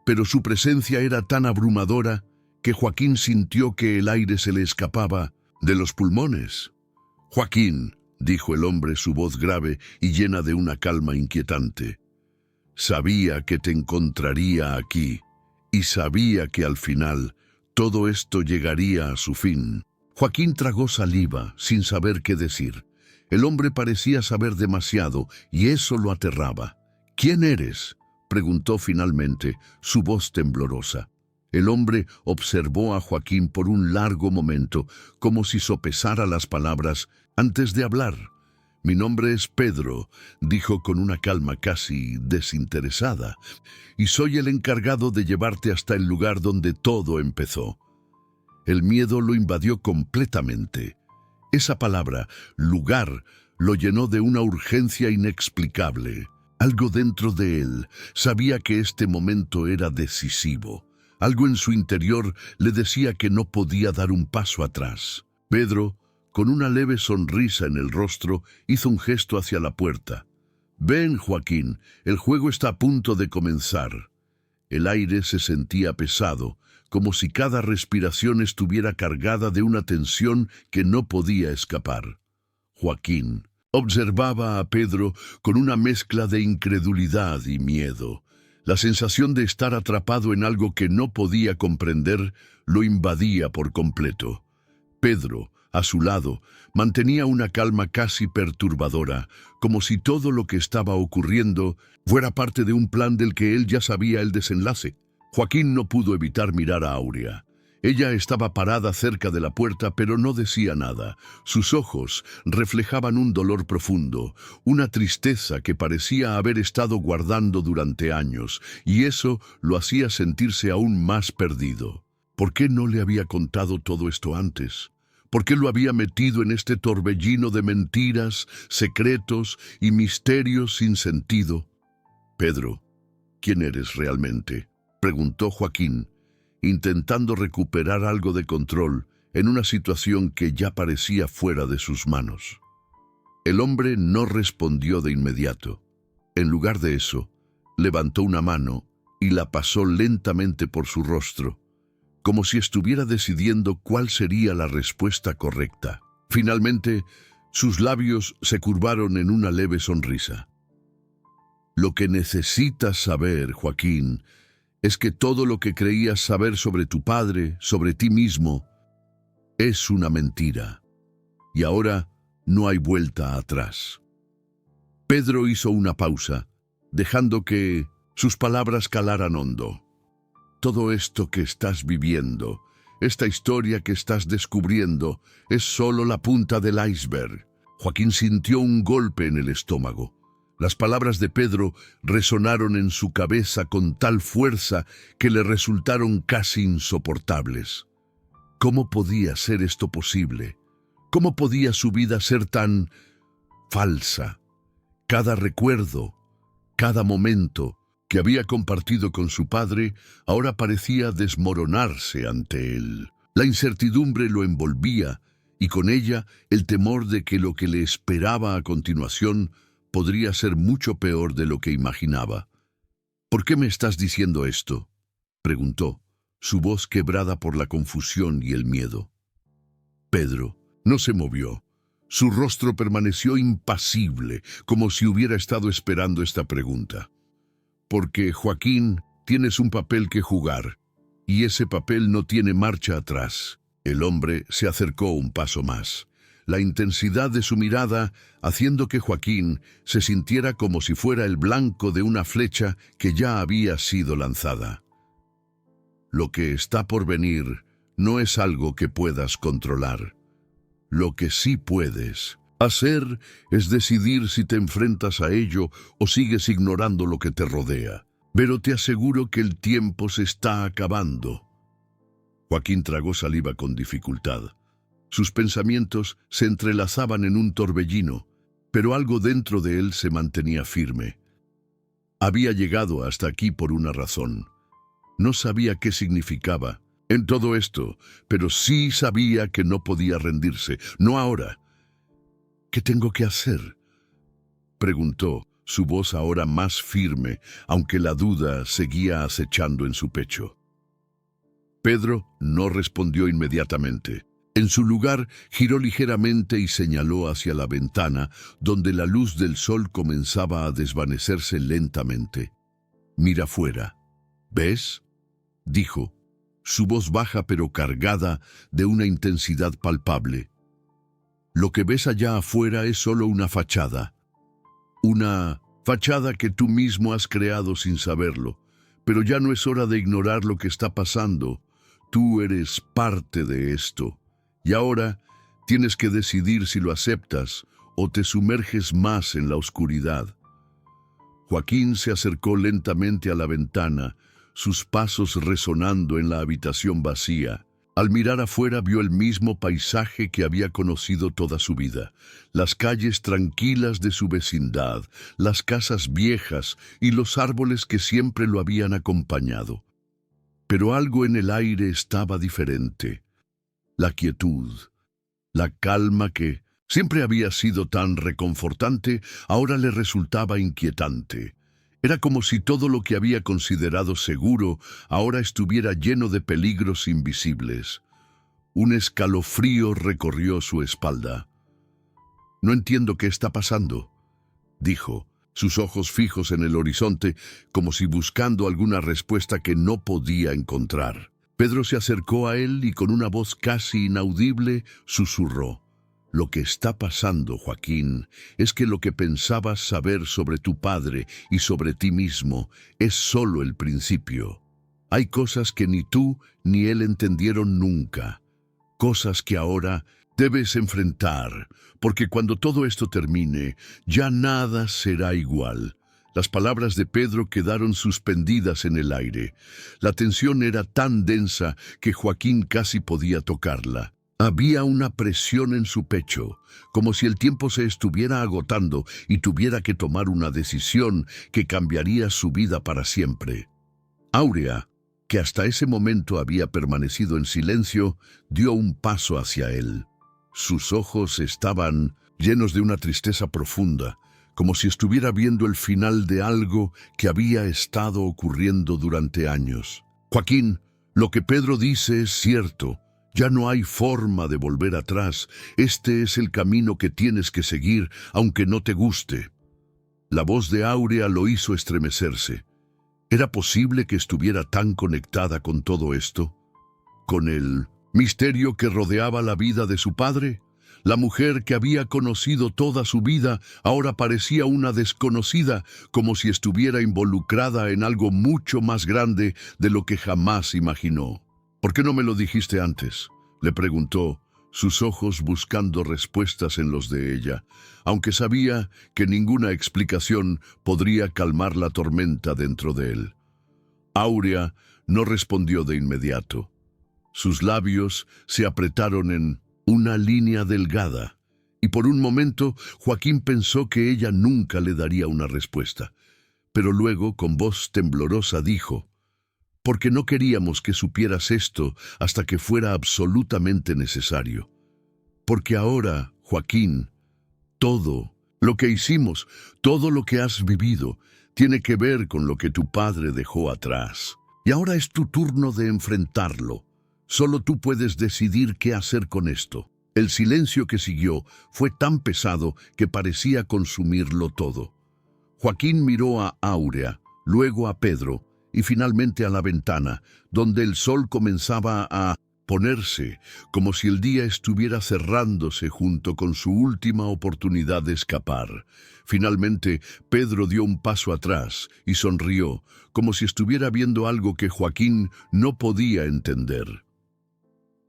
S1: pero su presencia era tan abrumadora que Joaquín sintió que el aire se le escapaba de los pulmones. «Joaquín», dijo el hombre, su voz grave y llena de una calma inquietante. «Sabía que te encontraría aquí, y sabía que al final todo esto llegaría a su fin». Joaquín tragó saliva, sin saber qué decir. El hombre parecía saber demasiado, y eso lo aterraba. «¿Quién eres?», preguntó finalmente, su voz temblorosa. El hombre observó a Joaquín por un largo momento, como si sopesara las palabras antes de hablar. «Mi nombre es Pedro», dijo con una calma casi desinteresada, «y soy el encargado de llevarte hasta el lugar donde todo empezó». El miedo lo invadió completamente. Esa palabra, lugar, lo llenó de una urgencia inexplicable. Algo dentro de él sabía que este momento era decisivo. Algo en su interior le decía que no podía dar un paso atrás. Pedro, con una leve sonrisa en el rostro, hizo un gesto hacia la puerta. «Ven, Joaquín, el juego está a punto de comenzar». El aire se sentía pesado, como si cada respiración estuviera cargada de una tensión que no podía escapar. Joaquín observaba a Pedro con una mezcla de incredulidad y miedo. La sensación de estar atrapado en algo que no podía comprender lo invadía por completo. Pedro, a su lado, mantenía una calma casi perturbadora, como si todo lo que estaba ocurriendo fuera parte de un plan del que él ya sabía el desenlace. Joaquín no pudo evitar mirar a Aurea. Ella estaba parada cerca de la puerta, pero no decía nada. Sus ojos reflejaban un dolor profundo, una tristeza que parecía haber estado guardando durante años, y eso lo hacía sentirse aún más perdido. ¿Por qué no le había contado todo esto antes? ¿Por qué lo había metido en este torbellino de mentiras, secretos y misterios sin sentido? «Pedro, ¿quién eres realmente?», preguntó Joaquín, intentando recuperar algo de control en una situación que ya parecía fuera de sus manos. El hombre no respondió de inmediato. En lugar de eso, levantó una mano y la pasó lentamente por su rostro, como si estuviera decidiendo cuál sería la respuesta correcta. Finalmente, sus labios se curvaron en una leve sonrisa. «Lo que necesitas saber, Joaquín, es que todo lo que creías saber sobre tu padre, sobre ti mismo, es una mentira. Y ahora no hay vuelta atrás». Pedro hizo una pausa, dejando que sus palabras calaran hondo. «Todo esto que estás viviendo, esta historia que estás descubriendo, es solo la punta del iceberg». Joaquín sintió un golpe en el estómago. Las palabras de Pedro resonaron en su cabeza con tal fuerza que le resultaron casi insoportables. ¿Cómo podía ser esto posible? ¿Cómo podía su vida ser tan falsa? Cada recuerdo, cada momento que había compartido con su padre, ahora parecía desmoronarse ante él. La incertidumbre lo envolvía, y con ella el temor de que lo que le esperaba a continuación podría ser mucho peor de lo que imaginaba. «¿Por qué me estás diciendo esto?», preguntó, su voz quebrada por la confusión y el miedo. Pedro no se movió. Su rostro permaneció impasible, como si hubiera estado esperando esta pregunta. Porque, Joaquín, tienes un papel que jugar, y ese papel no tiene marcha atrás. El hombre se acercó un paso más, la intensidad de su mirada haciendo que Joaquín se sintiera como si fuera el blanco de una flecha que ya había sido lanzada. Lo que está por venir no es algo que puedas controlar. Lo que sí puedes hacer es decidir si te enfrentas a ello o sigues ignorando lo que te rodea. Pero te aseguro que el tiempo se está acabando. Joaquín tragó saliva con dificultad. Sus pensamientos se entrelazaban en un torbellino, pero algo dentro de él se mantenía firme. Había llegado hasta aquí por una razón. No sabía qué significaba en todo esto, pero sí sabía que no podía rendirse, no ahora. ¿Qué tengo que hacer?, preguntó, su voz ahora más firme, aunque la duda seguía acechando en su pecho. Pedro no respondió inmediatamente. En su lugar, giró ligeramente y señaló hacia la ventana, donde la luz del sol comenzaba a desvanecerse lentamente. «Mira fuera. ¿Ves?», dijo, su voz baja pero cargada de una intensidad palpable. «Lo que ves allá afuera es solo una fachada. Una fachada que tú mismo has creado sin saberlo. Pero ya no es hora de ignorar lo que está pasando. Tú eres parte de esto. Y ahora tienes que decidir si lo aceptas o te sumerges más en la oscuridad». Joaquín se acercó lentamente a la ventana, sus pasos resonando en la habitación vacía. Al mirar afuera vio el mismo paisaje que había conocido toda su vida, las calles tranquilas de su vecindad, las casas viejas y los árboles que siempre lo habían acompañado. Pero algo en el aire estaba diferente. La quietud, la calma que siempre había sido tan reconfortante, ahora le resultaba inquietante. Era como si todo lo que había considerado seguro ahora estuviera lleno de peligros invisibles. Un escalofrío recorrió su espalda. «No entiendo qué está pasando», dijo, sus ojos fijos en el horizonte, como si buscando alguna respuesta que no podía encontrar. Pedro se acercó a él y con una voz casi inaudible susurró: «Lo que está pasando, Joaquín, es que lo que pensabas saber sobre tu padre y sobre ti mismo es solo el principio. Hay cosas que ni tú ni él entendieron nunca, cosas que ahora debes enfrentar, porque cuando todo esto termine, ya nada será igual». Las palabras de Pedro quedaron suspendidas en el aire. La tensión era tan densa que Joaquín casi podía tocarla. Había una presión en su pecho, como si el tiempo se estuviera agotando y tuviera que tomar una decisión que cambiaría su vida para siempre. Áurea, que hasta ese momento había permanecido en silencio, dio un paso hacia él. Sus ojos estaban llenos de una tristeza profunda, como si estuviera viendo el final de algo que había estado ocurriendo durante años. «Joaquín, lo que Pedro dice es cierto. Ya no hay forma de volver atrás. Este es el camino que tienes que seguir, aunque no te guste». La voz de Áurea lo hizo estremecerse. ¿Era posible que estuviera tan conectada con todo esto? ¿Con el misterio que rodeaba la vida de su padre? La mujer que había conocido toda su vida ahora parecía una desconocida, como si estuviera involucrada en algo mucho más grande de lo que jamás imaginó. «¿Por qué no me lo dijiste antes?», le preguntó, sus ojos buscando respuestas en los de ella, aunque sabía que ninguna explicación podría calmar la tormenta dentro de él. Áurea no respondió de inmediato. Sus labios se apretaron en una línea delgada, y por un momento Joaquín pensó que ella nunca le daría una respuesta. Pero luego, con voz temblorosa, dijo: «Porque no queríamos que supieras esto hasta que fuera absolutamente necesario. Porque ahora, Joaquín, todo lo que hicimos, todo lo que has vivido, tiene que ver con lo que tu padre dejó atrás. Y ahora es tu turno de enfrentarlo. Solo tú puedes decidir qué hacer con esto». El silencio que siguió fue tan pesado que parecía consumirlo todo. Joaquín miró a Áurea, luego a Pedro y finalmente a la ventana, donde el sol comenzaba a ponerse, como si el día estuviera cerrándose junto con su última oportunidad de escapar. Finalmente, Pedro dio un paso atrás y sonrió, como si estuviera viendo algo que Joaquín no podía entender.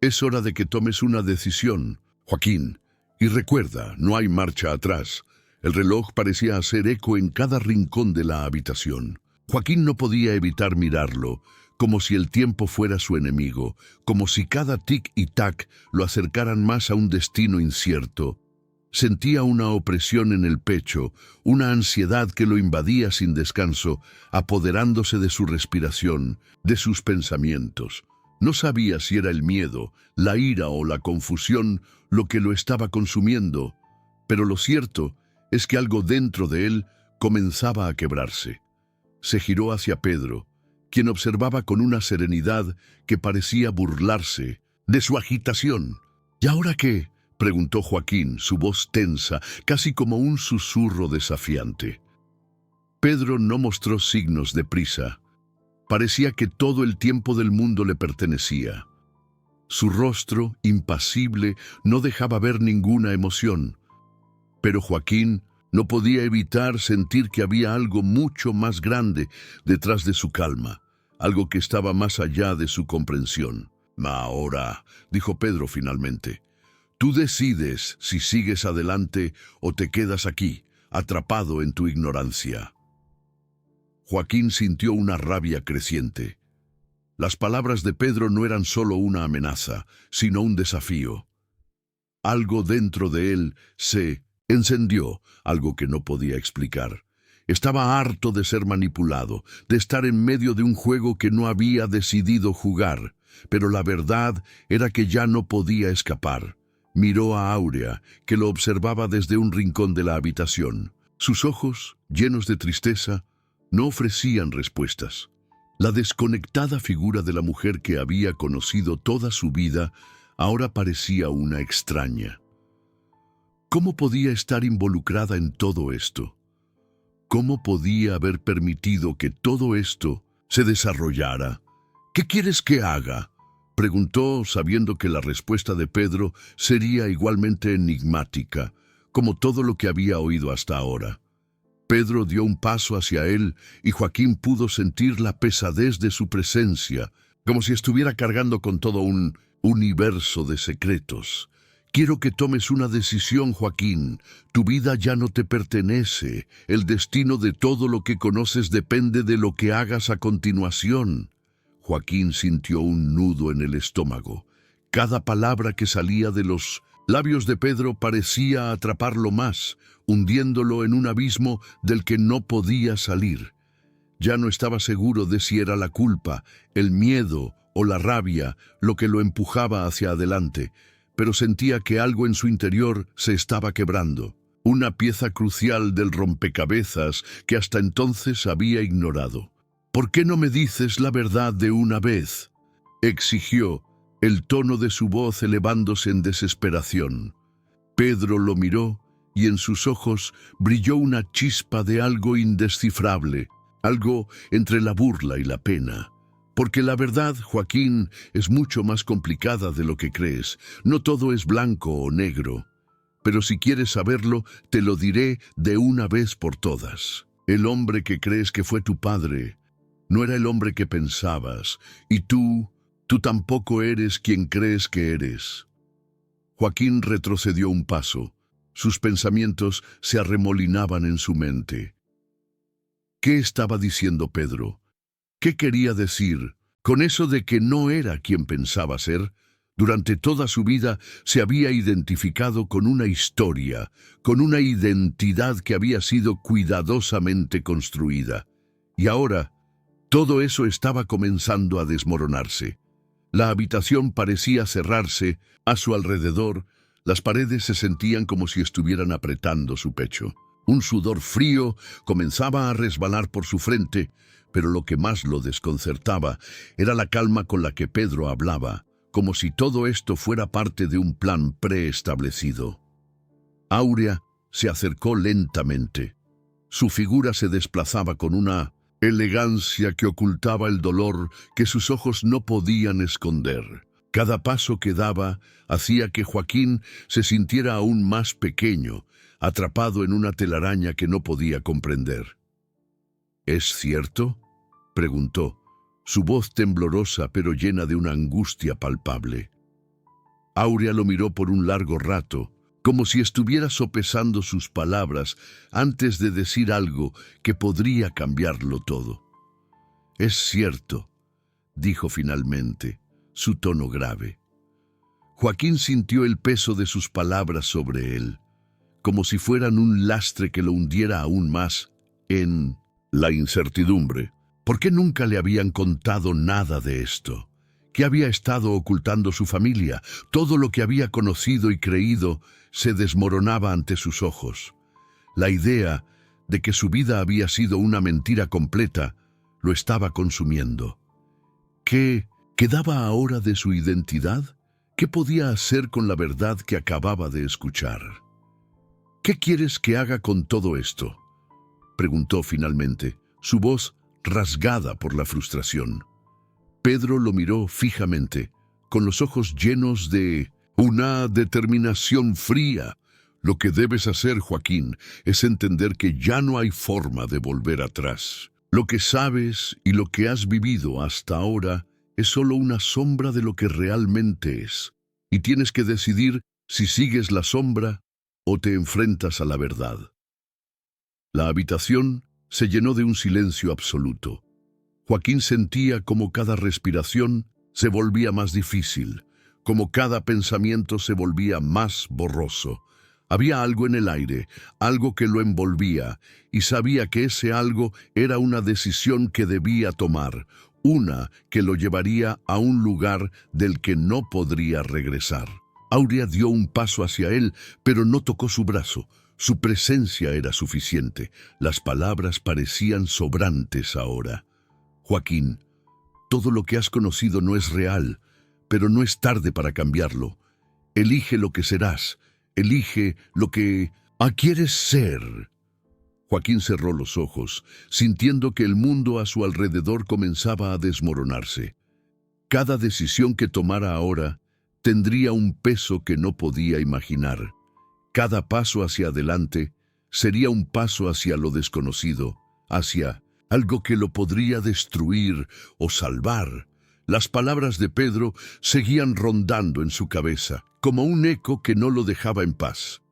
S1: «Es hora de que tomes una decisión, Joaquín, y recuerda, no hay marcha atrás». El reloj parecía hacer eco en cada rincón de la habitación. Joaquín no podía evitar mirarlo, como si el tiempo fuera su enemigo, como si cada tic y tac lo acercaran más a un destino incierto. Sentía una opresión en el pecho, una ansiedad que lo invadía sin descanso, apoderándose de su respiración, de sus pensamientos. No sabía si era el miedo, la ira o la confusión lo que lo estaba consumiendo, pero lo cierto es que algo dentro de él comenzaba a quebrarse. Se giró hacia Pedro, quien observaba con una serenidad que parecía burlarse de su agitación. «¿Y ahora qué?», preguntó Joaquín, su voz tensa, casi como un susurro desafiante. Pedro no mostró signos de prisa. Parecía que todo el tiempo del mundo le pertenecía. Su rostro, impasible, no dejaba ver ninguna emoción. Pero Joaquín no podía evitar sentir que había algo mucho más grande detrás de su calma, algo que estaba más allá de su comprensión. «Ahora», dijo Pedro finalmente, «tú decides si sigues adelante o te quedas aquí, atrapado en tu ignorancia». Joaquín sintió una rabia creciente. Las palabras de Pedro no eran solo una amenaza, sino un desafío. Algo dentro de él se encendió, algo que no podía explicar. Estaba harto de ser manipulado, de estar en medio de un juego que no había decidido jugar, pero la verdad era que ya no podía escapar. Miró a Áurea, que lo observaba desde un rincón de la habitación. Sus ojos, llenos de tristeza, no ofrecían respuestas. La desconectada figura de la mujer que había conocido toda su vida ahora parecía una extraña. ¿Cómo podía estar involucrada en todo esto? ¿Cómo podía haber permitido que todo esto se desarrollara? «¿Qué quieres que haga?», preguntó, sabiendo que la respuesta de Pedro sería igualmente enigmática, como todo lo que había oído hasta ahora. Pedro dio un paso hacia él y Joaquín pudo sentir la pesadez de su presencia, como si estuviera cargando con todo un universo de secretos. «Quiero que tomes una decisión, Joaquín. Tu vida ya no te pertenece. El destino de todo lo que conoces depende de lo que hagas a continuación». Joaquín sintió un nudo en el estómago. Cada palabra que salía de los labios de Pedro parecía atraparlo más, hundiéndolo en un abismo del que no podía salir. Ya no estaba seguro de si era la culpa, el miedo o la rabia lo que lo empujaba hacia adelante, pero sentía que algo en su interior se estaba quebrando, una pieza crucial del rompecabezas que hasta entonces había ignorado. «¿Por qué no me dices la verdad de una vez?», exigió, el tono de su voz elevándose en desesperación. Pedro lo miró y en sus ojos brilló una chispa de algo indescifrable, algo entre la burla y la pena. «Porque la verdad, Joaquín, es mucho más complicada de lo que crees. No todo es blanco o negro. Pero si quieres saberlo, te lo diré de una vez por todas. El hombre que crees que fue tu padre no era el hombre que pensabas, y tú tampoco eres quien crees que eres». Joaquín retrocedió un paso. Sus pensamientos se arremolinaban en su mente. ¿Qué estaba diciendo Pedro? ¿Qué quería decir con eso de que no era quien pensaba ser? Durante toda su vida se había identificado con una historia, con una identidad que había sido cuidadosamente construida. Y ahora, todo eso estaba comenzando a desmoronarse. La habitación parecía cerrarse a su alrededor, las paredes se sentían como si estuvieran apretando su pecho. Un sudor frío comenzaba a resbalar por su frente, pero lo que más lo desconcertaba era la calma con la que Pedro hablaba, como si todo esto fuera parte de un plan preestablecido. Áurea se acercó lentamente. Su figura se desplazaba con una elegancia que ocultaba el dolor que sus ojos no podían esconder. Cada paso que daba hacía que Joaquín se sintiera aún más pequeño, atrapado en una telaraña que no podía comprender. ¿Es cierto?, preguntó, su voz temblorosa pero llena de una angustia palpable. Aurea lo miró por un largo rato, como si estuviera sopesando sus palabras antes de decir algo que podría cambiarlo todo. «Es cierto», dijo finalmente, su tono grave. Joaquín sintió el peso de sus palabras sobre él, como si fueran un lastre que lo hundiera aún más en la incertidumbre. ¿Por qué nunca le habían contado nada de esto? ¿Qué había estado ocultando su familia? Todo lo que había conocido y creído se desmoronaba ante sus ojos. La idea de que su vida había sido una mentira completa lo estaba consumiendo. ¿Qué quedaba ahora de su identidad? ¿Qué podía hacer con la verdad que acababa de escuchar? «¿Qué quieres que haga con todo esto?», preguntó finalmente, su voz rasgada por la frustración. Pedro lo miró fijamente, con los ojos llenos de una determinación fría. «Lo que debes hacer, Joaquín, es entender que ya no hay forma de volver atrás. Lo que sabes y lo que has vivido hasta ahora es solo una sombra de lo que realmente es, y tienes que decidir si sigues la sombra o te enfrentas a la verdad». La habitación se llenó de un silencio absoluto. Joaquín sentía como cada respiración se volvía más difícil, como cada pensamiento se volvía más borroso. Había algo en el aire, algo que lo envolvía, y sabía que ese algo era una decisión que debía tomar, una que lo llevaría a un lugar del que no podría regresar. Aurea dio un paso hacia él, pero no tocó su brazo. Su presencia era suficiente. Las palabras parecían sobrantes ahora. «Joaquín, todo lo que has conocido no es real, pero no es tarde para cambiarlo. Elige lo que serás. Elige lo que quieres ser». Joaquín cerró los ojos, sintiendo que el mundo a su alrededor comenzaba a desmoronarse. Cada decisión que tomara ahora tendría un peso que no podía imaginar. Cada paso hacia adelante sería un paso hacia lo desconocido, hacia algo que lo podría destruir o salvar. Las palabras de Pedro seguían rondando en su cabeza, como un eco que no lo dejaba en paz.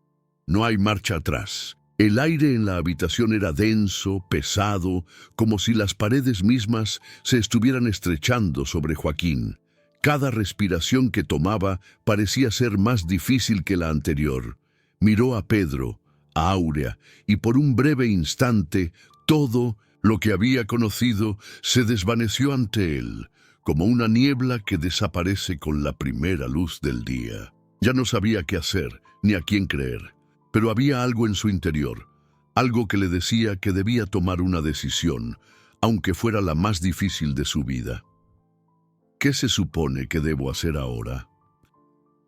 S1: No hay marcha atrás. El aire en la habitación era denso, pesado, como si las paredes mismas se estuvieran estrechando sobre Joaquín. Cada respiración que tomaba parecía ser más difícil que la anterior. Miró a Pedro, a Aurea, y por un breve instante todo lo que había conocido se desvaneció ante él, como una niebla que desaparece con la primera luz del día. Ya no sabía qué hacer, ni a quién creer, pero había algo en su interior, algo que le decía que debía tomar una decisión, aunque fuera la más difícil de su vida. «¿Qué se supone que debo hacer ahora?».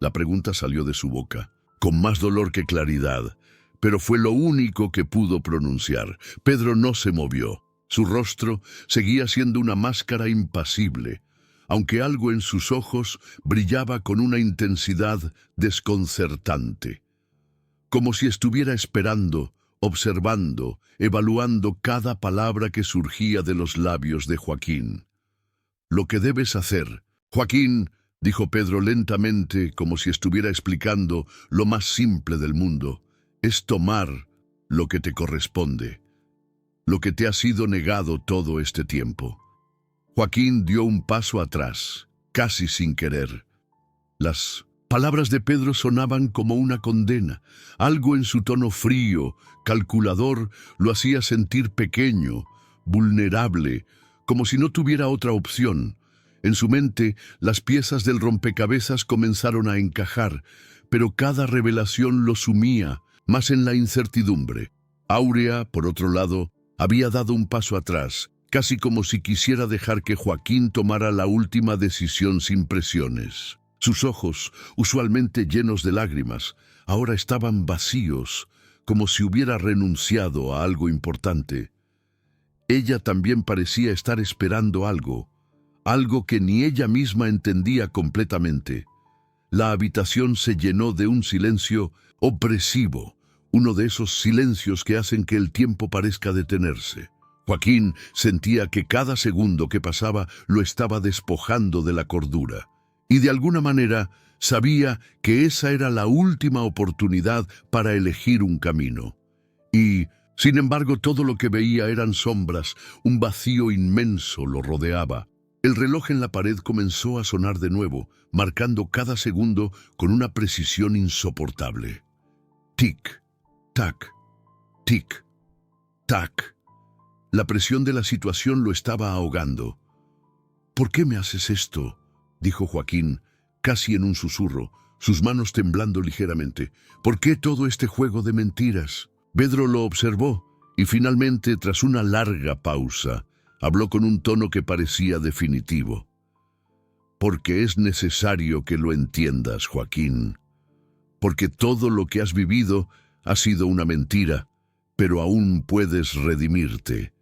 S1: La pregunta salió de su boca, con más dolor que claridad, pero fue lo único que pudo pronunciar. Pedro no se movió. Su rostro seguía siendo una máscara impasible, aunque algo en sus ojos brillaba con una intensidad desconcertante, como si estuviera esperando, observando, evaluando cada palabra que surgía de los labios de Joaquín. «Lo que debes hacer, Joaquín», dijo Pedro lentamente, como si estuviera explicando lo más simple del mundo, «es tomar lo que te corresponde, lo que te ha sido negado todo este tiempo». Joaquín dio un paso atrás, casi sin querer. Las palabras de Pedro sonaban como una condena. Algo en su tono frío, calculador, lo hacía sentir pequeño, vulnerable, como si no tuviera otra opción. En su mente, las piezas del rompecabezas comenzaron a encajar, pero cada revelación lo sumía más en la incertidumbre. Aurea, por otro lado, había dado un paso atrás, casi como si quisiera dejar que Joaquín tomara la última decisión sin presiones. Sus ojos, usualmente llenos de lágrimas, ahora estaban vacíos, como si hubiera renunciado a algo importante. Ella también parecía estar esperando algo, algo que ni ella misma entendía completamente. La habitación se llenó de un silencio opresivo, uno de esos silencios que hacen que el tiempo parezca detenerse. Joaquín sentía que cada segundo que pasaba lo estaba despojando de la cordura, y de alguna manera sabía que esa era la última oportunidad para elegir un camino. Y, sin embargo, todo lo que veía eran sombras, un vacío inmenso lo rodeaba. El reloj en la pared comenzó a sonar de nuevo, marcando cada segundo con una precisión insoportable. Tic, tac, tic, tac. La presión de la situación lo estaba ahogando. «¿Por qué me haces esto?», dijo Joaquín, casi en un susurro, sus manos temblando ligeramente. «¿Por qué todo este juego de mentiras?». Pedro lo observó y finalmente, tras una larga pausa, habló con un tono que parecía definitivo. «Porque es necesario que lo entiendas, Joaquín. Porque todo lo que has vivido ha sido una mentira, pero aún puedes redimirte.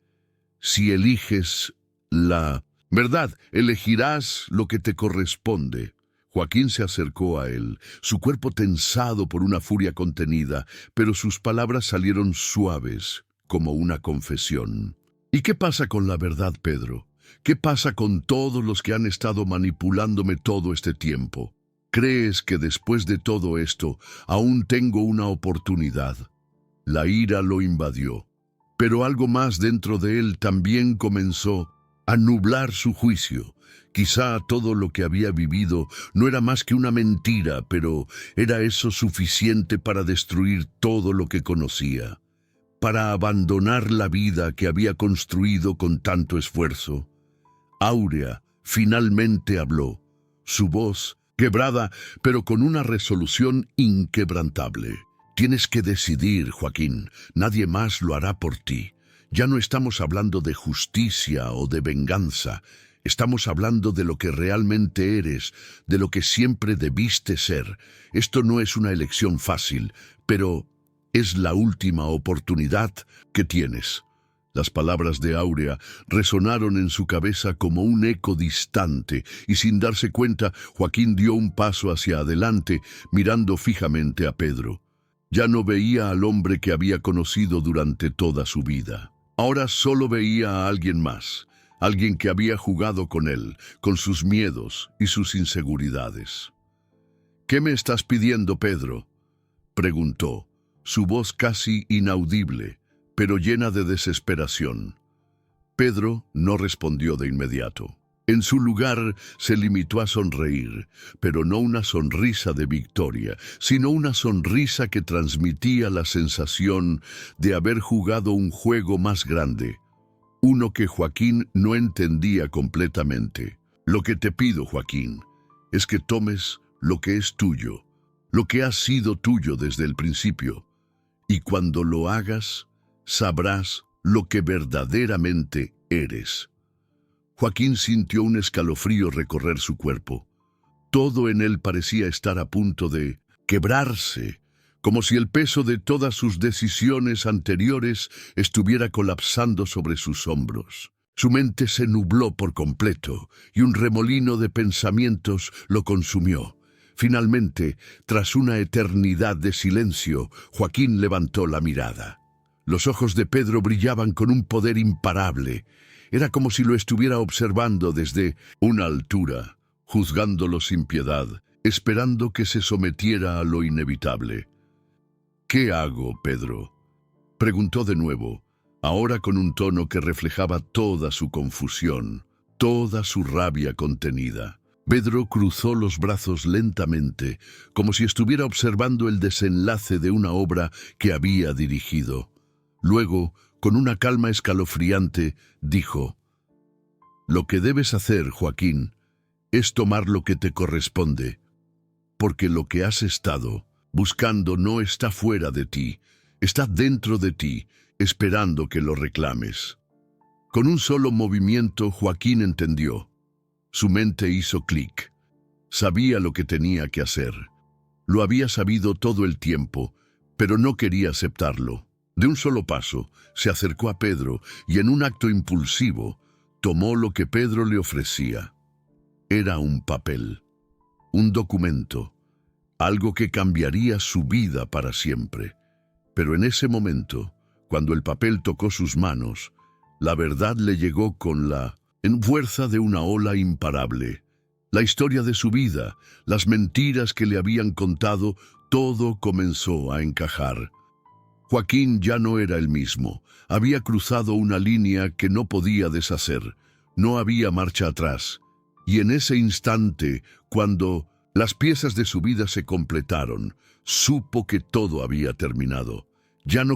S1: Si eliges la verdad, elegirás lo que te corresponde». Joaquín se acercó a él, su cuerpo tensado por una furia contenida, pero sus palabras salieron suaves, como una confesión. «¿Y qué pasa con la verdad, Pedro? ¿Qué pasa con todos los que han estado manipulándome todo este tiempo? ¿Crees que después de todo esto aún tengo una oportunidad?». La ira lo invadió, pero algo más dentro de él también comenzó a nublar su juicio. Quizá todo lo que había vivido no era más que una mentira, pero ¿era eso suficiente para destruir todo lo que conocía? ¿Para abandonar la vida que había construido con tanto esfuerzo? Áurea finalmente habló, su voz quebrada, pero con una resolución inquebrantable. «Tienes que decidir, Joaquín. Nadie más lo hará por ti. Ya no estamos hablando de justicia o de venganza. Estamos hablando de lo que realmente eres, de lo que siempre debiste ser. Esto no es una elección fácil, pero es la última oportunidad que tienes». Las palabras de Áurea resonaron en su cabeza como un eco distante, y sin darse cuenta, Joaquín dio un paso hacia adelante, mirando fijamente a Pedro. Ya no veía al hombre que había conocido durante toda su vida. Ahora solo veía a alguien más, alguien que había jugado con él, con sus miedos y sus inseguridades. «¿Qué me estás pidiendo, Pedro?», preguntó, su voz casi inaudible, pero llena de desesperación. Pedro no respondió de inmediato. En su lugar se limitó a sonreír, pero no una sonrisa de victoria, sino una sonrisa que transmitía la sensación de haber jugado un juego más grande, uno que Joaquín no entendía completamente. «Lo que te pido, Joaquín, es que tomes lo que es tuyo, lo que ha sido tuyo desde el principio, y cuando lo hagas, sabrás lo que verdaderamente eres». Joaquín sintió un escalofrío recorrer su cuerpo. Todo en él parecía estar a punto de quebrarse, como si el peso de todas sus decisiones anteriores estuviera colapsando sobre sus hombros. Su mente se nubló por completo y un remolino de pensamientos lo consumió. Finalmente, tras una eternidad de silencio, Joaquín levantó la mirada. Los ojos de Pedro brillaban con un poder imparable. Era como si lo estuviera observando desde una altura, juzgándolo sin piedad, esperando que se sometiera a lo inevitable. «¿Qué hago, Pedro?», preguntó de nuevo, ahora con un tono que reflejaba toda su confusión, toda su rabia contenida. Pedro cruzó los brazos lentamente, como si estuviera observando el desenlace de una obra que había dirigido. Luego, con una calma escalofriante, dijo: «Lo que debes hacer, Joaquín, es tomar lo que te corresponde, porque lo que has estado buscando no está fuera de ti, está dentro de ti, esperando que lo reclames». Con un solo movimiento, Joaquín entendió. Su mente hizo clic. Sabía lo que tenía que hacer. Lo había sabido todo el tiempo, pero no quería aceptarlo. De un solo paso, se acercó a Pedro y en un acto impulsivo, tomó lo que Pedro le ofrecía. Era un papel, un documento, algo que cambiaría su vida para siempre. Pero en ese momento, cuando el papel tocó sus manos, la verdad le llegó con la fuerza de una ola imparable. La historia de su vida, las mentiras que le habían contado, todo comenzó a encajar. Joaquín ya no era el mismo. Había cruzado una línea que no podía deshacer. No había marcha atrás. Y en ese instante, cuando las piezas de su vida se completaron, supo que todo había terminado. Ya no